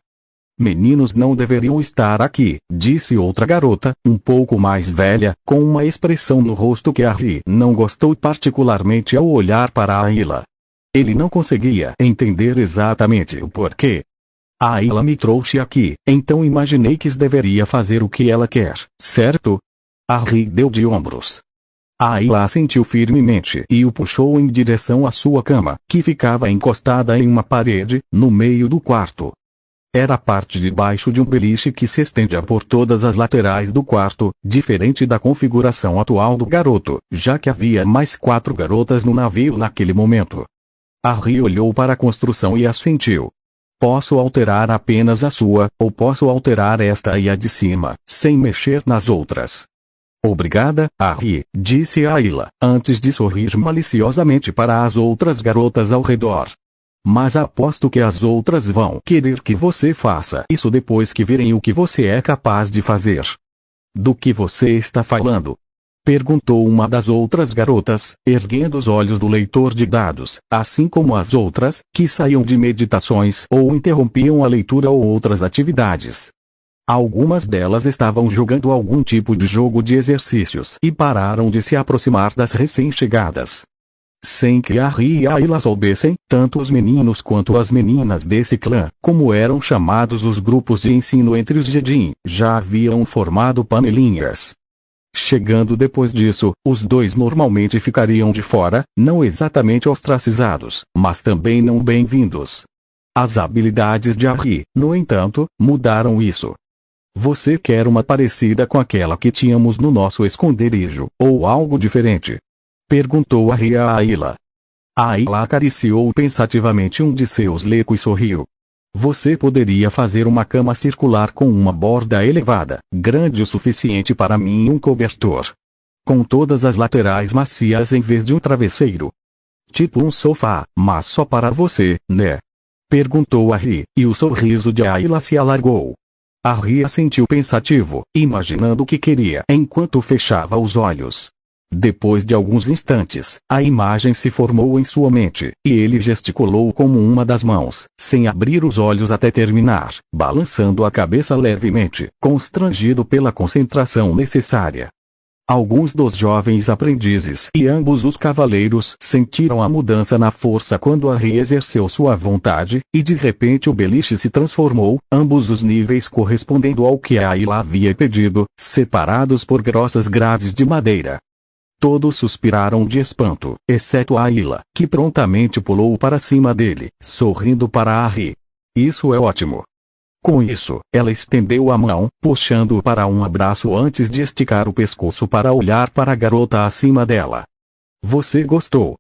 Meninos não deveriam estar aqui, disse outra garota, um pouco mais velha, com uma expressão no rosto que Harry não gostou particularmente ao olhar para Ayla. Ele não conseguia entender exatamente o porquê. Ayla me trouxe aqui, então imaginei que deveria fazer o que ela quer, certo? Harry deu de ombros. Ayla assentiu firmemente e o puxou em direção à sua cama, que ficava encostada em uma parede, no meio do quarto. Era a parte de baixo de um beliche que se estendia por todas as laterais do quarto, diferente da configuração atual do garoto, já que havia mais 4 garotas no navio naquele momento. Harry olhou para a construção e assentiu. Posso alterar apenas a sua, ou posso alterar esta e a de cima, sem mexer nas outras. Obrigada, Harry, disse Ayla, antes de sorrir maliciosamente para as outras garotas ao redor. Mas aposto que as outras vão querer que você faça isso depois que virem o que você é capaz de fazer. Do que você está falando? Perguntou uma das outras garotas, erguendo os olhos do leitor de dados, assim como as outras, que saíam de meditações ou interrompiam a leitura ou outras atividades. Algumas delas estavam jogando algum tipo de jogo de exercícios e pararam de se aproximar das recém-chegadas. Sem que Harry e Ayla soubessem, tanto os meninos quanto as meninas desse clã, como eram chamados os grupos de ensino entre os Jedin, já haviam formado panelinhas. Chegando depois disso, os dois normalmente ficariam de fora, não exatamente ostracizados, mas também não bem-vindos. As habilidades de Harry, no entanto, mudaram isso. Você quer uma parecida com aquela que tínhamos no nosso esconderijo, ou algo diferente? Perguntou Harry a Ayla. Ayla acariciou pensativamente um de seus lecos e sorriu. Você poderia fazer uma cama circular com uma borda elevada, grande o suficiente para mim e um cobertor. Com todas as laterais macias em vez de um travesseiro. Tipo um sofá, mas só para você, né? Perguntou Harry, e o sorriso de Ayla se alargou. Harry assentiu pensativo, imaginando o que queria enquanto fechava os olhos. Depois de alguns instantes, a imagem se formou em sua mente, e ele gesticulou com uma das mãos, sem abrir os olhos até terminar, balançando a cabeça levemente, constrangido pela concentração necessária. Alguns dos jovens aprendizes e ambos os cavaleiros sentiram a mudança na força quando Harry exerceu sua vontade, e de repente o beliche se transformou, ambos os níveis correspondendo ao que Ayla havia pedido, separados por grossas grades de madeira. Todos suspiraram de espanto, exceto Ayla, que prontamente pulou para cima dele, sorrindo para Harry. Isso é ótimo. Com isso, ela estendeu a mão, puxando-o para um abraço antes de esticar o pescoço para olhar para a garota acima dela. Você gostou?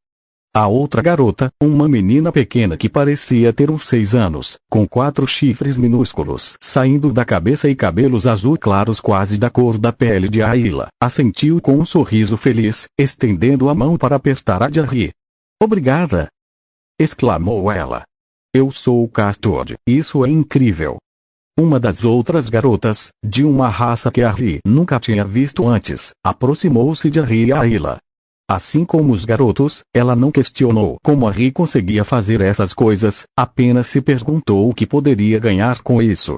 A outra garota, uma menina pequena que parecia ter uns 6 anos, com 4 chifres minúsculos saindo da cabeça e cabelos azul claros quase da cor da pele de Ayla, assentiu com um sorriso feliz, estendendo a mão para apertar a de Harry. Obrigada! Exclamou ela. Eu sou o Custode, isso é incrível! Uma das outras garotas, de uma raça que Harry nunca tinha visto antes, aproximou-se de Harry e Ayla. Assim como os garotos, ela não questionou como Harry conseguia fazer essas coisas, apenas se perguntou o que poderia ganhar com isso.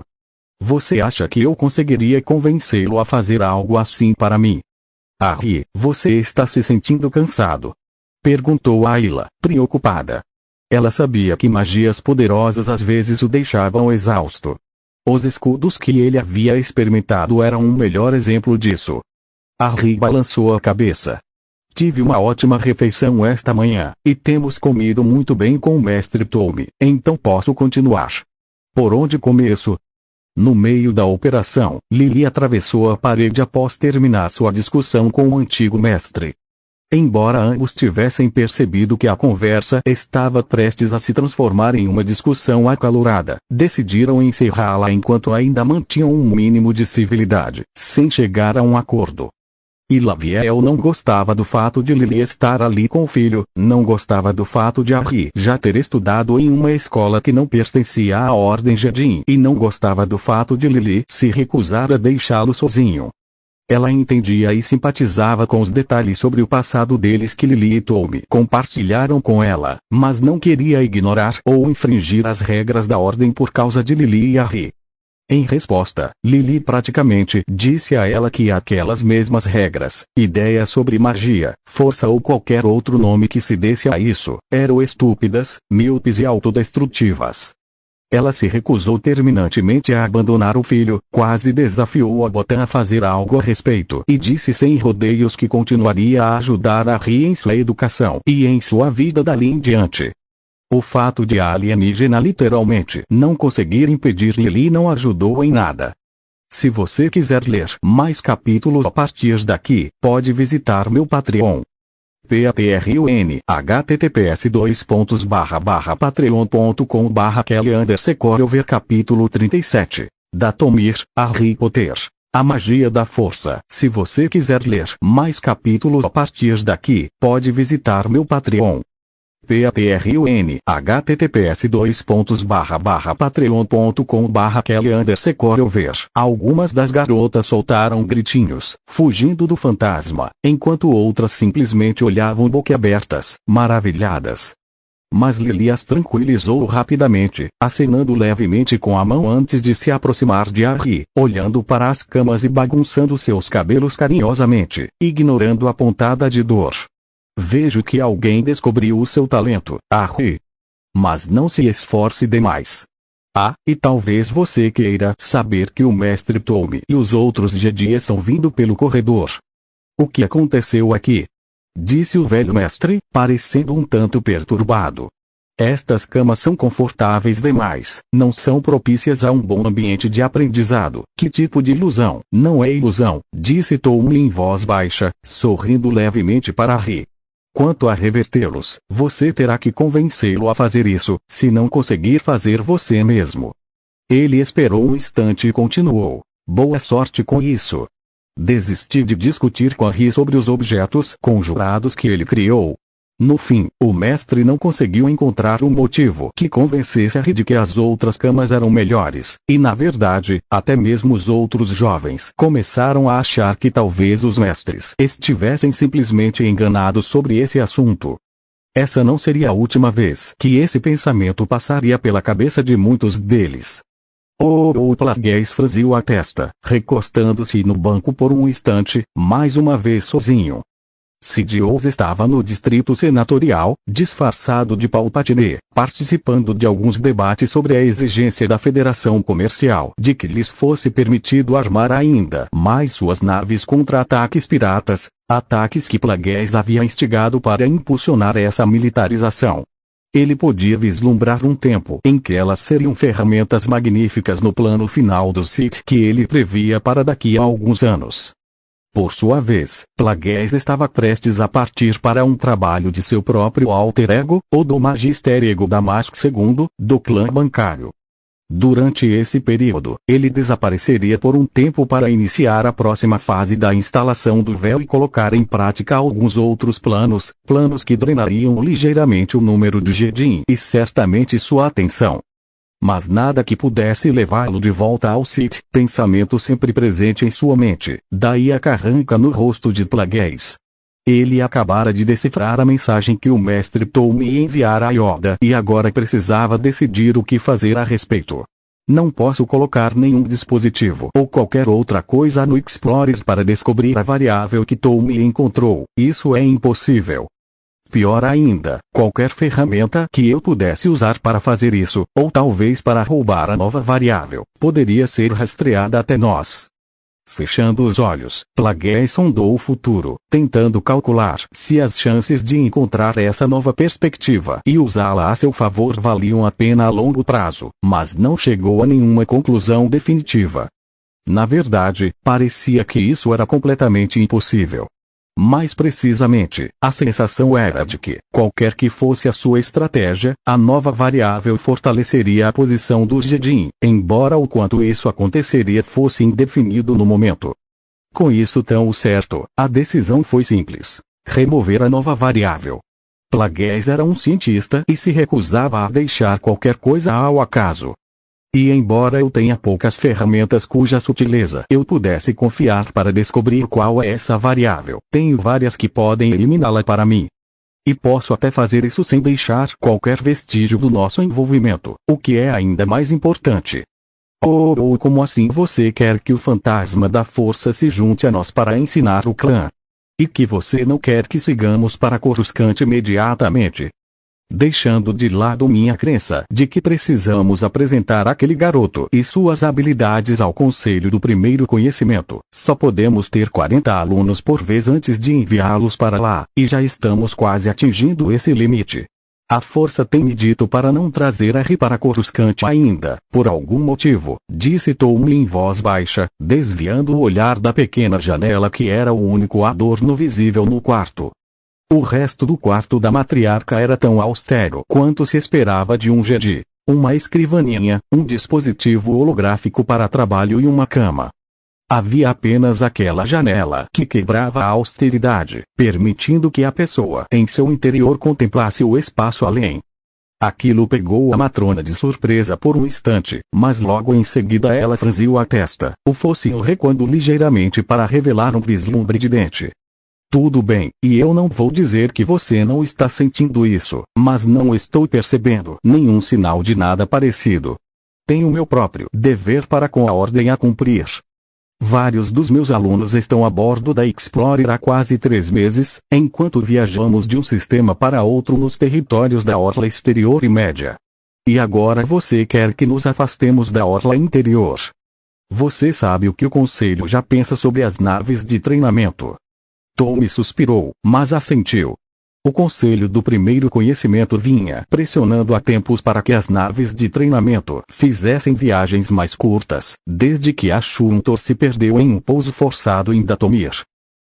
Você acha que eu conseguiria convencê-lo a fazer algo assim para mim? Harry, você está se sentindo cansado? Perguntou Ayla, preocupada. Ela sabia que magias poderosas às vezes o deixavam exausto. Os escudos que ele havia experimentado eram um melhor exemplo disso. Harry balançou a cabeça. Tive uma ótima refeição esta manhã, e temos comido muito bem com o Mestre Tome, então posso continuar. Por onde começo? No meio da operação, Lily atravessou a parede após terminar sua discussão com o antigo mestre. Embora ambos tivessem percebido que a conversa estava prestes a se transformar em uma discussão acalorada, decidiram encerrá-la enquanto ainda mantinham um mínimo de civilidade, sem chegar a um acordo. E Laviel não gostava do fato de Lily estar ali com o filho, não gostava do fato de Harry já ter estudado em uma escola que não pertencia à Ordem Jedin e não gostava do fato de Lily se recusar a deixá-lo sozinho. Ela entendia e simpatizava com os detalhes sobre o passado deles que Lily e Tome compartilharam com ela, mas não queria ignorar ou infringir as regras da Ordem por causa de Lily e Harry. Em resposta, Lily praticamente disse a ela que aquelas mesmas regras, ideias sobre magia, força ou qualquer outro nome que se desse a isso, eram estúpidas, míopes e autodestrutivas. Ela se recusou terminantemente a abandonar o filho, quase desafiou a Botan a fazer algo a respeito e disse sem rodeios que continuaria a ajudar a Harry em sua educação e em sua vida dali em diante. O fato de a alienígena literalmente não conseguir impedir Lily não ajudou em nada. Se você quiser ler mais capítulos a partir daqui, pode visitar meu Patreon. Patreon https://patreon.com/Kelly_Secore ver capítulo 37. Datomir, Harry Potter. A magia da força. Se você quiser ler mais capítulos a partir daqui, pode visitar meu Patreon. Patreon https://patreon.com/kelly_ver. Algumas das garotas soltaram gritinhos, fugindo do fantasma, enquanto outras simplesmente olhavam boquiabertas, maravilhadas. Mas Lily as tranquilizou rapidamente, acenando levemente com a mão antes de se aproximar de Harry, olhando para as camas e bagunçando seus cabelos carinhosamente, ignorando a pontada de dor. Vejo que alguém descobriu o seu talento, Harry. Mas não se esforce demais. Ah, e talvez você queira saber que o mestre Tome e os outros Jedi estão vindo pelo corredor. O que aconteceu aqui? Disse o velho mestre, parecendo um tanto perturbado. Estas camas são confortáveis demais, não são propícias a um bom ambiente de aprendizado. Que tipo de ilusão? Não é ilusão, disse Tome em voz baixa, sorrindo levemente para Harry. Quanto a revertê-los, você terá que convencê-lo a fazer isso, se não conseguir fazer você mesmo. Ele esperou um instante e continuou. Boa sorte com isso. Desisti de discutir com Harry sobre os objetos conjurados que ele criou. No fim, o mestre não conseguiu encontrar um motivo que convencesse Harry de que as outras camas eram melhores, e na verdade, até mesmo os outros jovens começaram a achar que talvez os mestres estivessem simplesmente enganados sobre esse assunto. Essa não seria a última vez que esse pensamento passaria pela cabeça de muitos deles. O Plagueis franziu a testa, recostando-se no banco por um instante, mais uma vez sozinho. Sidious estava no distrito senatorial, disfarçado de Palpatine, participando de alguns debates sobre a exigência da Federação Comercial de que lhes fosse permitido armar ainda mais suas naves contra ataques piratas, ataques que Plagueis havia instigado para impulsionar essa militarização. Ele podia vislumbrar um tempo em que elas seriam ferramentas magníficas no plano final do Sith que ele previa para daqui a alguns anos. Por sua vez, Plagueis estava prestes a partir para um trabalho de seu próprio alter ego, ou do Magister Ego Damasco II, do clã bancário. Durante esse período, ele desapareceria por um tempo para iniciar a próxima fase da instalação do véu e colocar em prática alguns outros planos que drenariam ligeiramente o número de Jedi e certamente sua atenção. Mas nada que pudesse levá-lo de volta ao Sith, pensamento sempre presente em sua mente, daí a carranca no rosto de Plagueis. Ele acabara de decifrar a mensagem que o mestre Tome enviara a Yoda e agora precisava decidir o que fazer a respeito. Não posso colocar nenhum dispositivo ou qualquer outra coisa no Explorer para descobrir a variável que Tome encontrou, isso é impossível. Pior ainda, qualquer ferramenta que eu pudesse usar para fazer isso, ou talvez para roubar a nova variável, poderia ser rastreada até nós. Fechando os olhos, Plagueis sondou o futuro, tentando calcular se as chances de encontrar essa nova perspectiva e usá-la a seu favor valiam a pena a longo prazo, mas não chegou a nenhuma conclusão definitiva. Na verdade, parecia que isso era completamente impossível. Mais precisamente, a sensação era de que, qualquer que fosse a sua estratégia, a nova variável fortaleceria a posição dos Jedi, embora o quanto isso aconteceria fosse indefinido no momento. Com isso tão certo, a decisão foi simples: remover a nova variável. Plagueis era um cientista e se recusava a deixar qualquer coisa ao acaso. E embora eu tenha poucas ferramentas cuja sutileza eu pudesse confiar para descobrir qual é essa variável, tenho várias que podem eliminá-la para mim. E posso até fazer isso sem deixar qualquer vestígio do nosso envolvimento, o que é ainda mais importante. Como assim você quer que o fantasma da força se junte a nós para ensinar o clã? E que você não quer que sigamos para Coruscant imediatamente? Deixando de lado minha crença de que precisamos apresentar aquele garoto e suas habilidades ao Conselho do Primeiro Conhecimento, só podemos ter 40 alunos por vez antes de enviá-los para lá, e já estamos quase atingindo esse limite. A força tem me dito para não trazer Harry para Coruscant ainda, por algum motivo, disse Tome em voz baixa, desviando o olhar da pequena janela que era o único adorno visível no quarto. O resto do quarto da matriarca era tão austero quanto se esperava de um Jedi. Uma escrivaninha, um dispositivo holográfico para trabalho e uma cama. Havia apenas aquela janela que quebrava a austeridade, permitindo que a pessoa em seu interior contemplasse o espaço além. Aquilo pegou a matrona de surpresa por um instante, mas logo em seguida ela franziu a testa, o focinho recuando ligeiramente para revelar um vislumbre de dente. Tudo bem, e eu não vou dizer que você não está sentindo isso, mas não estou percebendo nenhum sinal de nada parecido. Tenho meu próprio dever para com a ordem a cumprir. Vários dos meus alunos estão a bordo da Explorer há quase 3 meses, enquanto viajamos de um sistema para outro nos territórios da Orla Exterior e Média. E agora você quer que nos afastemos da Orla Interior. Você sabe o que o Conselho já pensa sobre as naves de treinamento. Tommy suspirou, mas assentiu. O Conselho do Primeiro Conhecimento vinha pressionando há tempos para que as naves de treinamento fizessem viagens mais curtas, desde que a Shuntor se perdeu em um pouso forçado em Datomir.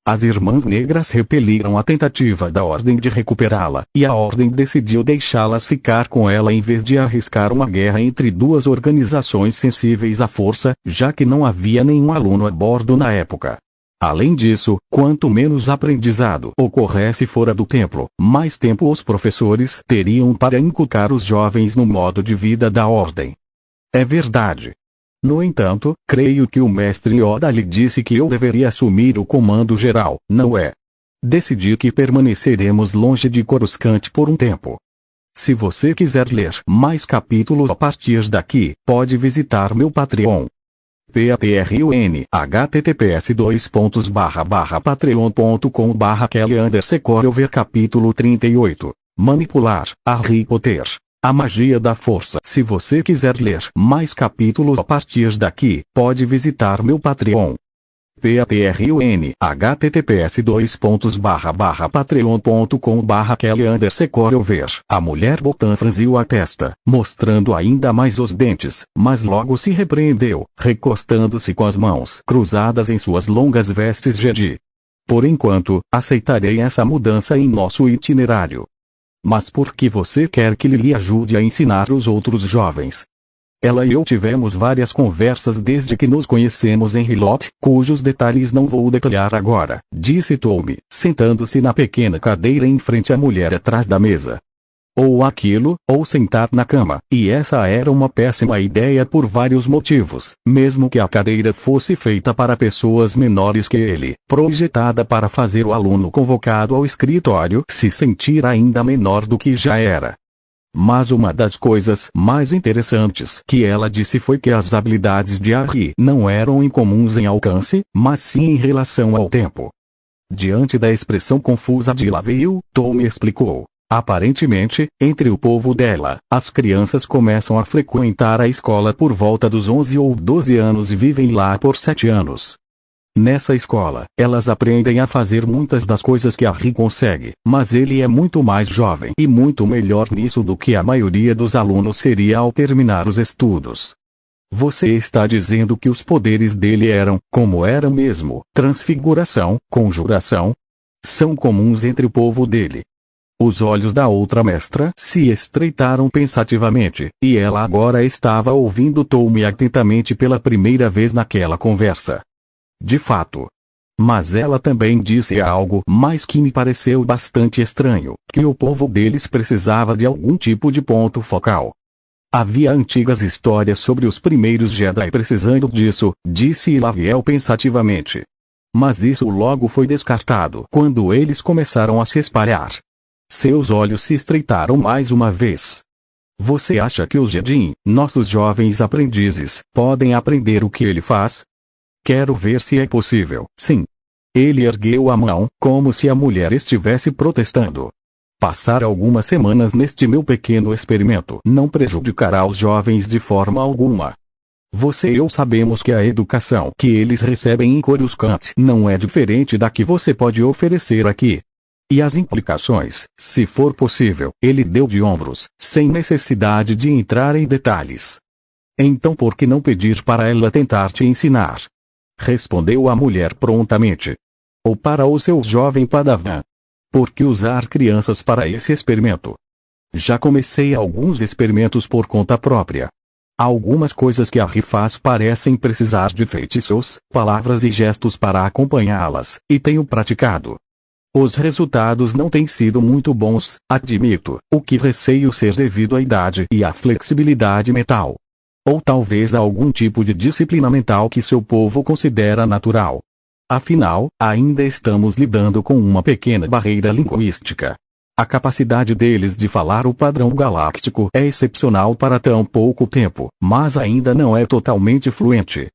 As Irmãs Negras repeliram a tentativa da Ordem de recuperá-la, e a Ordem decidiu deixá-las ficar com ela em vez de arriscar uma guerra entre duas organizações sensíveis à força, já que não havia nenhum aluno a bordo na época. Além disso, quanto menos aprendizado ocorresse fora do templo, mais tempo os professores teriam para inculcar os jovens no modo de vida da ordem. É verdade. No entanto, creio que o mestre Yoda lhe disse que eu deveria assumir o comando geral, não é? Decidi que permaneceremos longe de Coruscant por um tempo. Se você quiser ler mais capítulos a partir daqui, pode visitar meu Patreon. Patreon https://patreon.com/Kelly_ver capítulo 38 Manipular a Harry Potter, a magia da força. Se você quiser ler mais capítulos a partir daqui, pode visitar meu Patreon. Patreon https://patreon.com/Kelly_ver. A mulher botã franziu a testa, mostrando ainda mais os dentes, mas logo se repreendeu, recostando-se com as mãos cruzadas em suas longas vestes Jedi. Por enquanto, aceitarei essa mudança em nosso itinerário. Mas por que você quer que lhe ajude a ensinar os outros jovens? Ela e eu tivemos várias conversas desde que nos conhecemos em Hilot, cujos detalhes não vou detalhar agora, disse Tommy, sentando-se na pequena cadeira em frente à mulher atrás da mesa. Ou aquilo, ou sentar na cama, e essa era uma péssima ideia por vários motivos, mesmo que a cadeira fosse feita para pessoas menores que ele, projetada para fazer o aluno convocado ao escritório se sentir ainda menor do que já era. Mas uma das coisas mais interessantes que ela disse foi que as habilidades de Harry não eram incomuns em alcance, mas sim em relação ao tempo. Diante da expressão confusa de Laville, Tommy explicou. Aparentemente, entre o povo dela, as crianças começam a frequentar a escola por volta dos 11 ou 12 anos e vivem lá por 7 anos. Nessa escola, elas aprendem a fazer muitas das coisas que Harry consegue, mas ele é muito mais jovem e muito melhor nisso do que a maioria dos alunos seria ao terminar os estudos. Você está dizendo que os poderes dele eram, como eram mesmo, transfiguração, conjuração? São comuns entre o povo dele. Os olhos da outra mestra se estreitaram pensativamente, e ela agora estava ouvindo Tommy atentamente pela primeira vez naquela conversa. De fato. Mas ela também disse algo mais que me pareceu bastante estranho, que o povo deles precisava de algum tipo de ponto focal. Havia antigas histórias sobre os primeiros Jedi precisando disso, disse Laviel pensativamente. Mas isso logo foi descartado quando eles começaram a se espalhar. Seus olhos se estreitaram mais uma vez. Você acha que os Jedi, nossos jovens aprendizes, podem aprender o que ele faz? Quero ver se é possível. Sim. Ele ergueu a mão, como se a mulher estivesse protestando. Passar algumas semanas neste meu pequeno experimento não prejudicará os jovens de forma alguma. Você e eu sabemos que a educação que eles recebem em Coruscant não é diferente da que você pode oferecer aqui. E as implicações, se for possível, ele deu de ombros, sem necessidade de entrar em detalhes. Então por que não pedir para ela tentar te ensinar? Respondeu a mulher prontamente. Ou para o seu jovem padawan. Por que usar crianças para esse experimento? Já comecei alguns experimentos por conta própria. Algumas coisas que Harry faz parecem precisar de feitiços, palavras e gestos para acompanhá-las, e tenho praticado. Os resultados não têm sido muito bons, admito, o que receio ser devido à idade e à flexibilidade mental. Ou talvez a algum tipo de disciplina mental que seu povo considera natural. Afinal, ainda estamos lidando com uma pequena barreira linguística. A capacidade deles de falar o padrão galáctico é excepcional para tão pouco tempo, mas ainda não é totalmente fluente.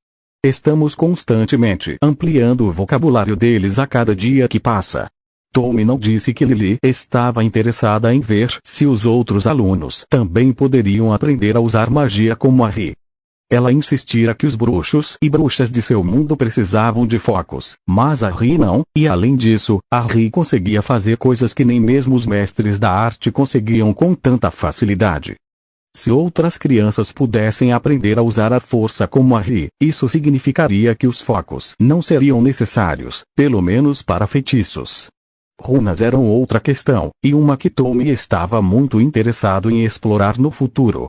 Estamos constantemente ampliando o vocabulário deles a cada dia que passa. Tommy não disse que Lily estava interessada em ver se os outros alunos também poderiam aprender a usar magia como Harry. Ela insistira que os bruxos e bruxas de seu mundo precisavam de focos, mas Harry não, e além disso, Harry conseguia fazer coisas que nem mesmo os mestres da arte conseguiam com tanta facilidade. Se outras crianças pudessem aprender a usar a força como Harry, isso significaria que os focos não seriam necessários, pelo menos para feitiços. Runas eram outra questão, e uma que Tommy estava muito interessado em explorar no futuro.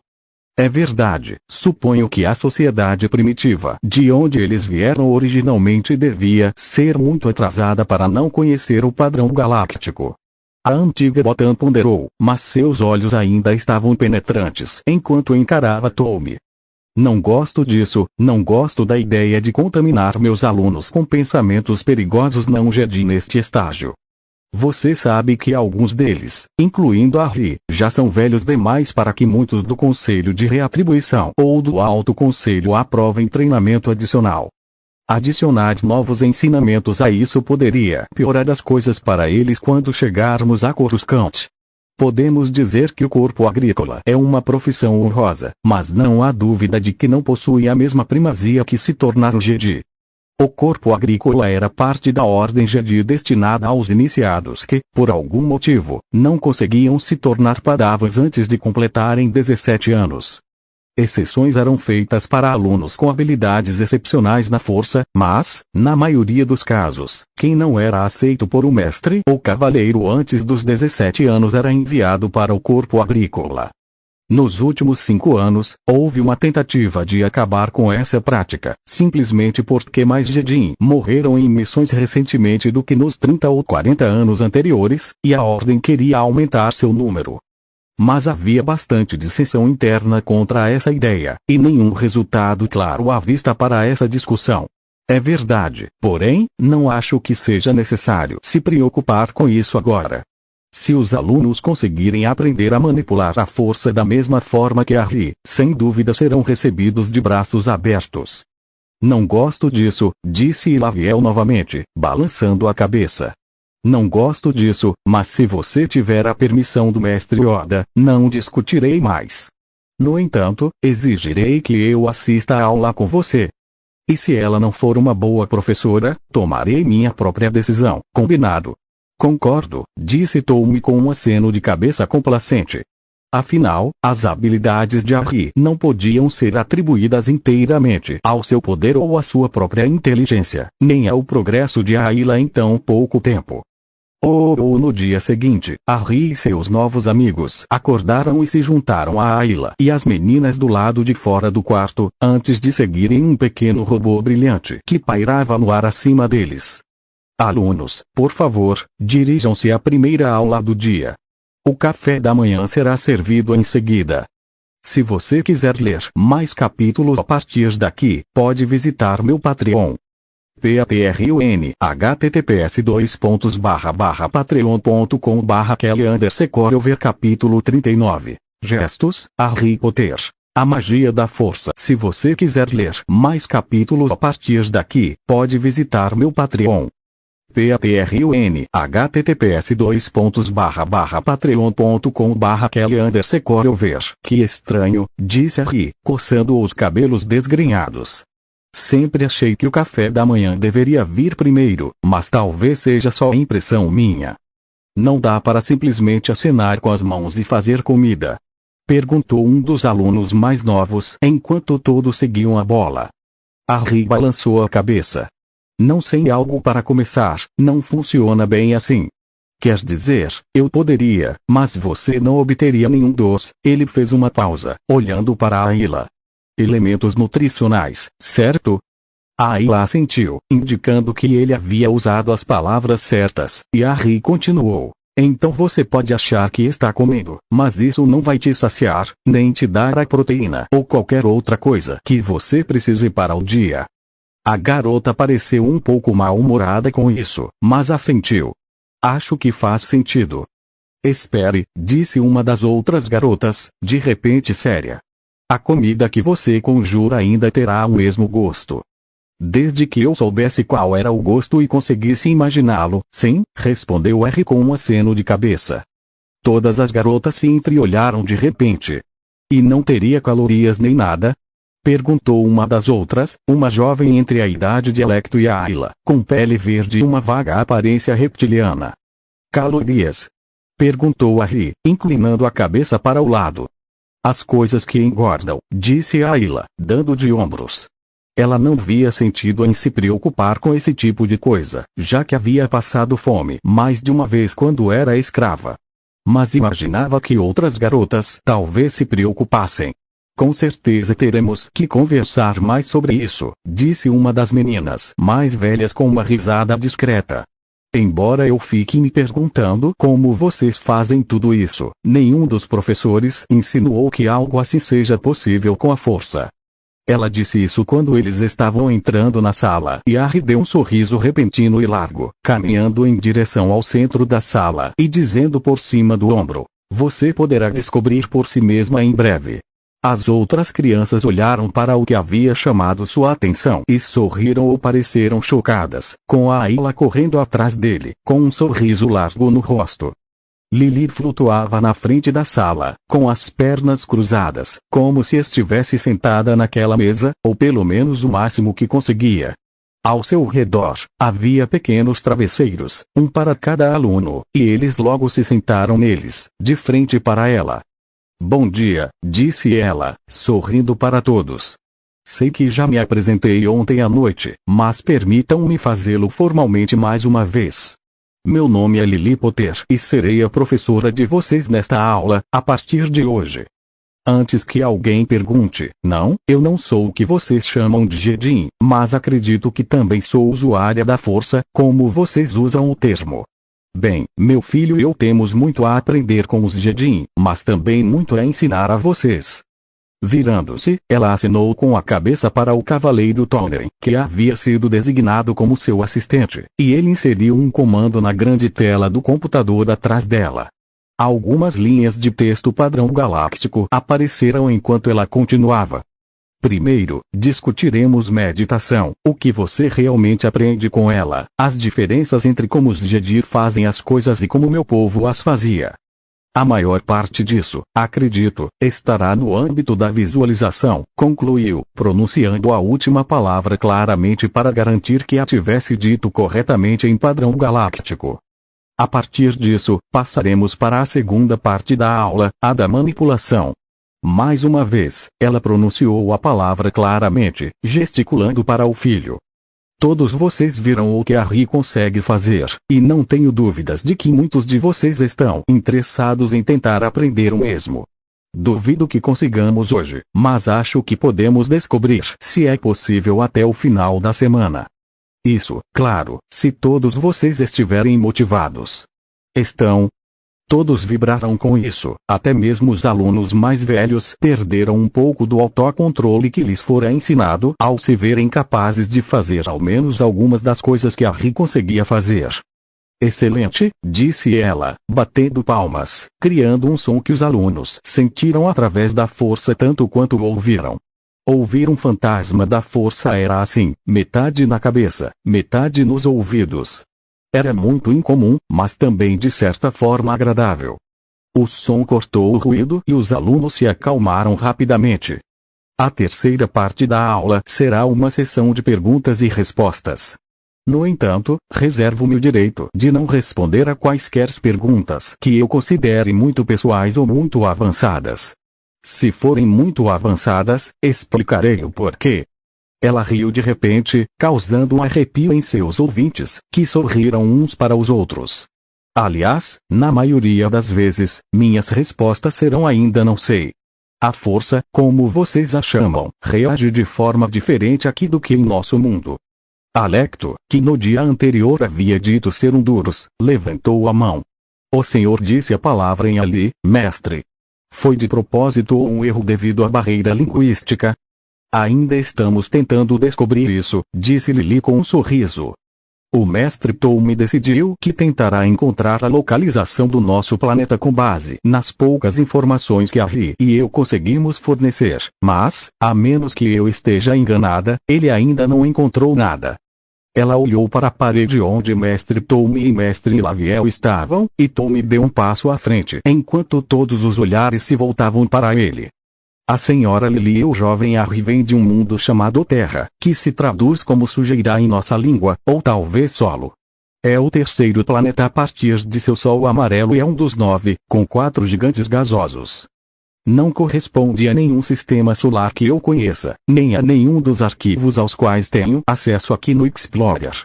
É verdade, suponho que a sociedade primitiva de onde eles vieram originalmente devia ser muito atrasada para não conhecer o padrão galáctico. A antiga Botan ponderou, mas seus olhos ainda estavam penetrantes enquanto encarava Tommy. Não gosto disso, não gosto da ideia de contaminar meus alunos com pensamentos perigosos não Jedi neste estágio. Você sabe que alguns deles, incluindo Harry, já são velhos demais para que muitos do Conselho de Reatribuição ou do Alto Conselho aprovem treinamento adicional. Adicionar novos ensinamentos a isso poderia piorar as coisas para eles quando chegarmos a Coruscant. Podemos dizer que o corpo agrícola é uma profissão honrosa, mas não há dúvida de que não possui a mesma primazia que se tornar um Jedi. O corpo agrícola era parte da ordem Jedi destinada aos iniciados que, por algum motivo, não conseguiam se tornar padavans antes de completarem 17 anos. Exceções eram feitas para alunos com habilidades excepcionais na força, mas, na maioria dos casos, quem não era aceito por um mestre ou cavaleiro antes dos 17 anos era enviado para o corpo agrícola. Nos últimos 5 anos, houve uma tentativa de acabar com essa prática, simplesmente porque mais Jedi morreram em missões recentemente do que nos 30 ou 40 anos anteriores, e a Ordem queria aumentar seu número. Mas havia bastante dissensão interna contra essa ideia, e nenhum resultado claro à vista para essa discussão. É verdade, porém, não acho que seja necessário se preocupar com isso agora. Se os alunos conseguirem aprender a manipular a força da mesma forma que Harry, sem dúvida serão recebidos de braços abertos. Não gosto disso, disse Laviel novamente, balançando a cabeça. Não gosto disso, mas se você tiver a permissão do mestre Yoda, não discutirei mais. No entanto, exigirei que eu assista à aula com você. E se ela não for uma boa professora, tomarei minha própria decisão, combinado? Concordo, disse Tommy com um aceno de cabeça complacente. Afinal, as habilidades de Harry não podiam ser atribuídas inteiramente ao seu poder ou à sua própria inteligência, nem ao progresso de Ayla em tão pouco tempo. Ou no dia seguinte, Harry e seus novos amigos acordaram e se juntaram a Ayla e as meninas do lado de fora do quarto, antes de seguirem um pequeno robô brilhante que pairava no ar acima deles. Alunos, por favor, dirijam-se à primeira aula do dia. O café da manhã será servido em seguida. Se você quiser ler mais capítulos a partir daqui, pode visitar meu Patreon. Patreon, https://patreon.com/Kelly_ver capítulo 39. Gestos, Harry Potter. A magia da força. Se você quiser ler mais capítulos a partir daqui, pode visitar meu Patreon. Patreon, https://patreon.com/Kelly_ver. Que estranho, disse Harry, coçando os cabelos desgrenhados. Sempre achei que o café da manhã deveria vir primeiro, mas talvez seja só impressão minha. Não dá para simplesmente acenar com as mãos e fazer comida? Perguntou um dos alunos mais novos enquanto todos seguiam a bola. Harry balançou a cabeça. Não sei algo para começar, não funciona bem assim. Quer dizer, eu poderia, mas você não obteria nenhum dos. Ele fez uma pausa, olhando para Ayla. Elementos nutricionais, certo? Ayla assentiu, indicando que ele havia usado as palavras certas, e Harry continuou. Então você pode achar que está comendo, mas isso não vai te saciar, nem te dar a proteína ou qualquer outra coisa que você precise para o dia. A garota pareceu um pouco mal-humorada com isso, mas assentiu. Acho que faz sentido. Espere, disse uma das outras garotas, de repente séria. A comida que você conjura ainda terá o mesmo gosto. Desde que eu soubesse qual era o gosto e conseguisse imaginá-lo, sim, respondeu R com um aceno de cabeça. Todas as garotas se entreolharam de repente. E não teria calorias nem nada? Perguntou uma das outras, uma jovem entre a idade de Electo e Ayla, com pele verde e uma vaga aparência reptiliana. Calorias? Perguntou Harry, inclinando a cabeça para o lado. As coisas que engordam, disse Ayla, dando de ombros. Ela não via sentido em se preocupar com esse tipo de coisa, já que havia passado fome mais de uma vez quando era escrava. Mas imaginava que outras garotas talvez se preocupassem. Com certeza teremos que conversar mais sobre isso, disse uma das meninas mais velhas com uma risada discreta. Embora eu fique me perguntando como vocês fazem tudo isso, nenhum dos professores insinuou que algo assim seja possível com a força. Ela disse isso quando eles estavam entrando na sala e Harry deu um sorriso repentino e largo, caminhando em direção ao centro da sala e dizendo por cima do ombro, você poderá descobrir por si mesma em breve. As outras crianças olharam para o que havia chamado sua atenção e sorriram ou pareceram chocadas, com a Ayla correndo atrás dele, com um sorriso largo no rosto. Lily flutuava na frente da sala, com as pernas cruzadas, como se estivesse sentada naquela mesa, ou pelo menos o máximo que conseguia. Ao seu redor, havia pequenos travesseiros, um para cada aluno, e eles logo se sentaram neles, de frente para ela. Bom dia, disse ela, sorrindo para todos. Sei que já me apresentei ontem à noite, mas permitam-me fazê-lo formalmente mais uma vez. Meu nome é Lily Potter e serei a professora de vocês nesta aula, a partir de hoje. Antes que alguém pergunte, não, eu não sou o que vocês chamam de Jedi, mas acredito que também sou usuária da força, como vocês usam o termo. Bem, meu filho e eu temos muito a aprender com os Jedi, mas também muito a ensinar a vocês. Virando-se, ela acenou com a cabeça para o cavaleiro Tonnery, que havia sido designado como seu assistente, e ele inseriu um comando na grande tela do computador atrás dela. Algumas linhas de texto padrão galáctico apareceram enquanto ela continuava. Primeiro, discutiremos meditação, o que você realmente aprende com ela, as diferenças entre como os Jedi fazem as coisas e como meu povo as fazia. A maior parte disso, acredito, estará no âmbito da visualização, concluiu, pronunciando a última palavra claramente para garantir que a tivesse dito corretamente em padrão galáctico. A partir disso, passaremos para a segunda parte da aula, a da manipulação. Mais uma vez, ela pronunciou a palavra claramente, gesticulando para o filho. Todos vocês viram o que Harry consegue fazer, e não tenho dúvidas de que muitos de vocês estão interessados em tentar aprender o mesmo. Duvido que consigamos hoje, mas acho que podemos descobrir se é possível até o final da semana. Isso, claro, se todos vocês estiverem motivados. Estão? Todos vibraram com isso, até mesmo os alunos mais velhos perderam um pouco do autocontrole que lhes fora ensinado ao se verem capazes de fazer ao menos algumas das coisas que Harry conseguia fazer. Excelente, disse ela, batendo palmas, criando um som que os alunos sentiram através da força tanto quanto o ouviram. Ouvir um fantasma da força era assim, metade na cabeça, metade nos ouvidos. Era muito incomum, mas também de certa forma agradável. O som cortou o ruído e os alunos se acalmaram rapidamente. A terceira parte da aula será uma sessão de perguntas e respostas. No entanto, reservo-me o direito de não responder a quaisquer perguntas que eu considere muito pessoais ou muito avançadas. Se forem muito avançadas, explicarei o porquê. Ela riu de repente, causando um arrepio em seus ouvintes, que sorriram uns para os outros. Aliás, na maioria das vezes, minhas respostas serão ainda não sei. A força, como vocês a chamam, reage de forma diferente aqui do que em nosso mundo. Alecto, que no dia anterior havia dito ser um duros, levantou a mão. O Senhor disse a palavra em Ali, mestre. Foi de propósito ou um erro devido à barreira linguística? Ainda estamos tentando descobrir isso, disse Lili com um sorriso. O mestre Ptolemy decidiu que tentará encontrar a localização do nosso planeta com base nas poucas informações que Ari e eu conseguimos fornecer, mas, a menos que eu esteja enganada, ele ainda não encontrou nada. Ela olhou para a parede onde mestre Ptolemy e mestre Laviel estavam, e Ptolemy deu um passo à frente enquanto todos os olhares se voltavam para ele. A senhora Lili e o jovem Harry vêm de um mundo chamado Terra, que se traduz como sujeira em nossa língua, ou talvez solo. É o terceiro planeta a partir de seu Sol amarelo e é um dos 9, com 4 gigantes gasosos. Não corresponde a nenhum sistema solar que eu conheça, nem a nenhum dos arquivos aos quais tenho acesso aqui no Explorer.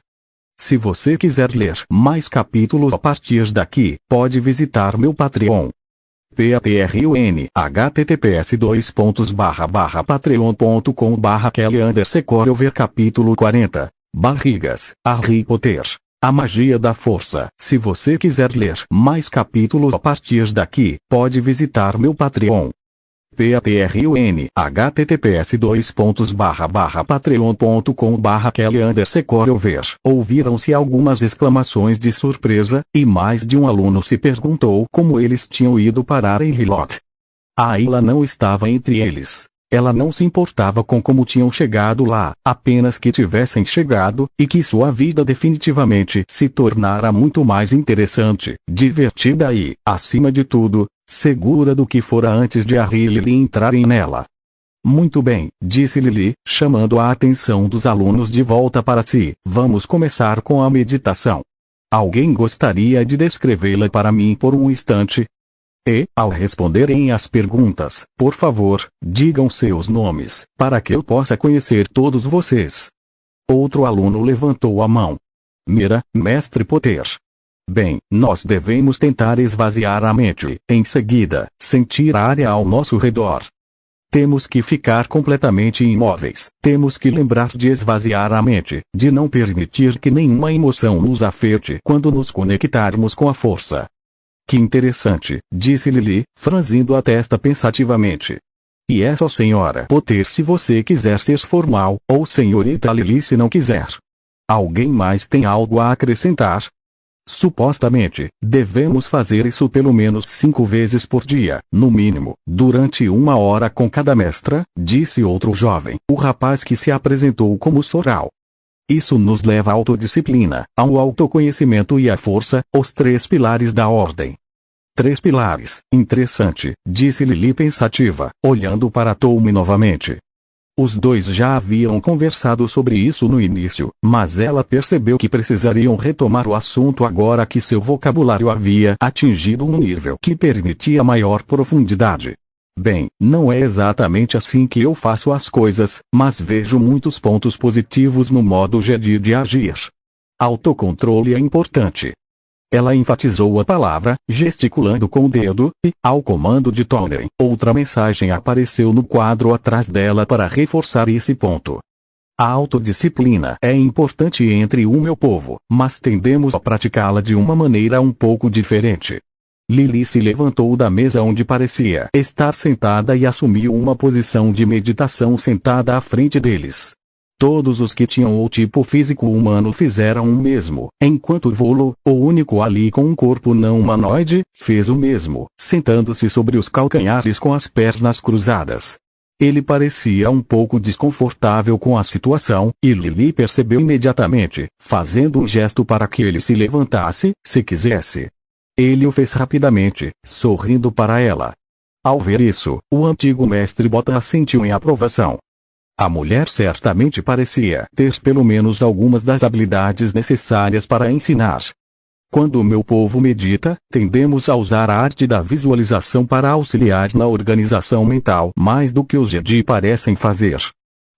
Se você quiser ler mais capítulos a partir daqui, pode visitar meu Patreon. Patreon https://patreon.com/Kelly_Corover capítulo 40 Barrigas, Harry Potter, a magia da força. Se você quiser ler mais capítulos a partir daqui, pode visitar meu Patreon. Patreon https://patreon.com/Kelly_Corover. Ouviram-se algumas exclamações de surpresa, e mais de um aluno se perguntou como eles tinham ido parar em Hilot. A Ayla não estava entre eles. Ela não se importava com como tinham chegado lá, apenas que tivessem chegado, e que sua vida definitivamente se tornara muito mais interessante, divertida e, acima de tudo, segura do que fora antes de Harry e Lili entrarem nela. Muito bem, disse Lili, chamando a atenção dos alunos de volta para si. Vamos começar com a meditação. Alguém gostaria de descrevê-la para mim por um instante? E, ao responderem às perguntas, por favor, digam seus nomes, para que eu possa conhecer todos vocês. Outro aluno levantou a mão. Mira, mestre Potter. Bem, nós devemos tentar esvaziar a mente, em seguida, sentir a área ao nosso redor. Temos que ficar completamente imóveis, temos que lembrar de esvaziar a mente, de não permitir que nenhuma emoção nos afete quando nos conectarmos com a força. Que interessante, disse Lili, franzindo a testa pensativamente. E é só senhora Potter se você quiser ser formal, ou senhorita Lili se não quiser. Alguém mais tem algo a acrescentar? Supostamente, devemos fazer isso pelo menos 5 vezes por dia, no mínimo, durante 1 hora com cada mestra, disse outro jovem, o rapaz que se apresentou como Soral. Isso nos leva à autodisciplina, ao autoconhecimento e à força, os 3 pilares da ordem. 3 pilares, interessante, disse Lili pensativa, olhando para Ptolemy novamente. Os dois já haviam conversado sobre isso no início, mas ela percebeu que precisariam retomar o assunto agora que seu vocabulário havia atingido um nível que permitia maior profundidade. Bem, não é exatamente assim que eu faço as coisas, mas vejo muitos pontos positivos no modo Jedi de agir. Autocontrole é importante. Ela enfatizou a palavra, gesticulando com o dedo, e, ao comando de Tolkien, outra mensagem apareceu no quadro atrás dela para reforçar esse ponto. A autodisciplina é importante entre o meu povo, mas tendemos a praticá-la de uma maneira um pouco diferente. Lili se levantou da mesa onde parecia estar sentada e assumiu uma posição de meditação sentada à frente deles. Todos os que tinham o tipo físico humano fizeram o mesmo, enquanto Volo, o único ali com um corpo não humanoide, fez o mesmo, sentando-se sobre os calcanhares com as pernas cruzadas. Ele parecia um pouco desconfortável com a situação, e Lili percebeu imediatamente, fazendo um gesto para que ele se levantasse, se quisesse. Ele o fez rapidamente, sorrindo para ela. Ao ver isso, o antigo mestre Bota assentiu em aprovação. A mulher certamente parecia ter pelo menos algumas das habilidades necessárias para ensinar. Quando o meu povo medita, tendemos a usar a arte da visualização para auxiliar na organização mental mais do que os Jedi parecem fazer.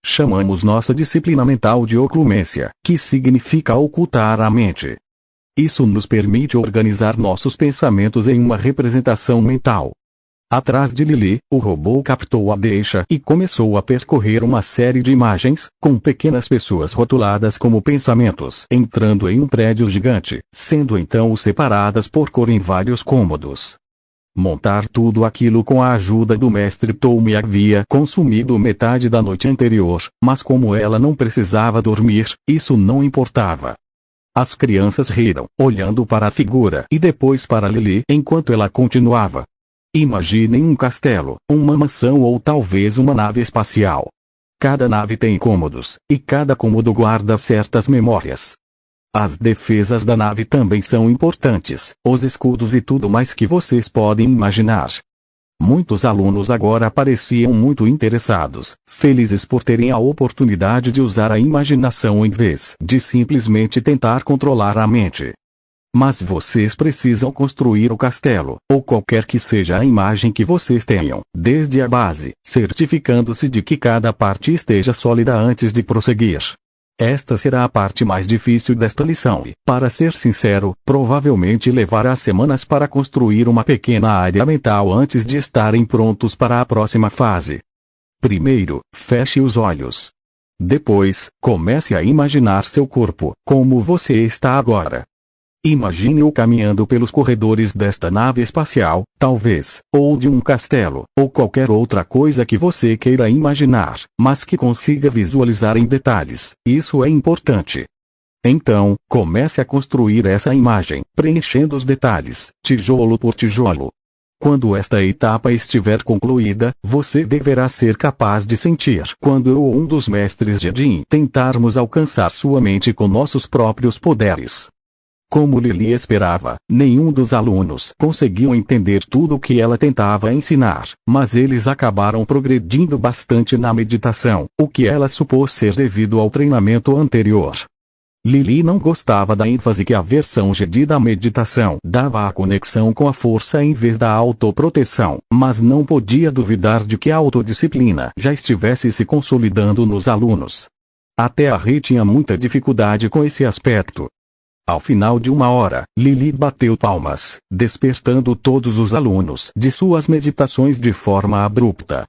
Chamamos nossa disciplina mental de oclumência, que significa ocultar a mente. Isso nos permite organizar nossos pensamentos em uma representação mental. Atrás de Lily, o robô captou a deixa e começou a percorrer uma série de imagens, com pequenas pessoas rotuladas como pensamentos entrando em um prédio gigante, sendo então separadas por cor em vários cômodos. Montar tudo aquilo com a ajuda do mestre Tommy havia consumido metade da noite anterior, mas como ela não precisava dormir, isso não importava. As crianças riram, olhando para a figura e depois para Lily enquanto ela continuava. Imaginem um castelo, uma mansão ou talvez uma nave espacial. Cada nave tem cômodos, e cada cômodo guarda certas memórias. As defesas da nave também são importantes, os escudos e tudo mais que vocês podem imaginar. Muitos alunos agora pareciam muito interessados, felizes por terem a oportunidade de usar a imaginação em vez de simplesmente tentar controlar a mente. Mas vocês precisam construir o castelo, ou qualquer que seja a imagem que vocês tenham, desde a base, certificando-se de que cada parte esteja sólida antes de prosseguir. Esta será a parte mais difícil desta lição e, para ser sincero, provavelmente levará semanas para construir uma pequena área mental antes de estarem prontos para a próxima fase. Primeiro, feche os olhos. Depois, comece a imaginar seu corpo, como você está agora. Imagine-o caminhando pelos corredores desta nave espacial, talvez, ou de um castelo, ou qualquer outra coisa que você queira imaginar, mas que consiga visualizar em detalhes. Isso é importante. Então, comece a construir essa imagem, preenchendo os detalhes, tijolo por tijolo. Quando esta etapa estiver concluída, você deverá ser capaz de sentir quando eu ou um dos mestres Jedi tentarmos alcançar sua mente com nossos próprios poderes. Como Lily esperava, nenhum dos alunos conseguiu entender tudo o que ela tentava ensinar, mas eles acabaram progredindo bastante na meditação, o que ela supôs ser devido ao treinamento anterior. Lily não gostava da ênfase que a versão Jedi da meditação dava à conexão com a força em vez da autoproteção, mas não podia duvidar de que a autodisciplina já estivesse se consolidando nos alunos. Até a Rei tinha muita dificuldade com esse aspecto. Ao final de uma hora, Lily bateu palmas, despertando todos os alunos de suas meditações de forma abrupta.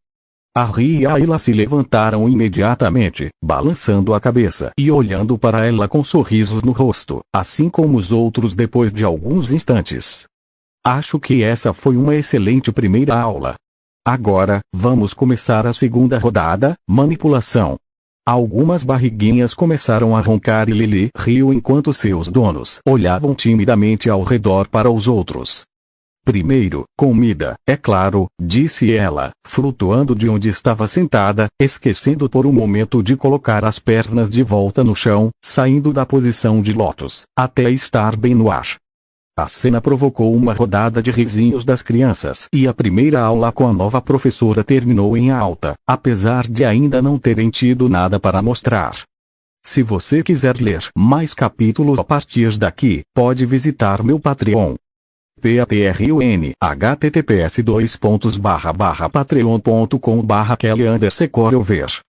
Harry e Ayla se levantaram imediatamente, balançando a cabeça e olhando para ela com sorrisos no rosto, assim como os outros depois de alguns instantes. Acho que essa foi uma excelente primeira aula. Agora, vamos começar a segunda rodada, manipulação. Algumas barriguinhas começaram a roncar e Lily riu enquanto seus donos olhavam timidamente ao redor para os outros. Primeiro, comida, é claro, disse ela, flutuando de onde estava sentada, esquecendo por um momento de colocar as pernas de volta no chão, saindo da posição de lótus, até estar bem no ar. A cena provocou uma rodada de risinhos das crianças e a primeira aula com a nova professora terminou em alta, apesar de ainda não terem tido nada para mostrar. Se você quiser ler mais capítulos a partir daqui, pode visitar meu Patreon. Patreon https://patreon.com/Kelly_Corover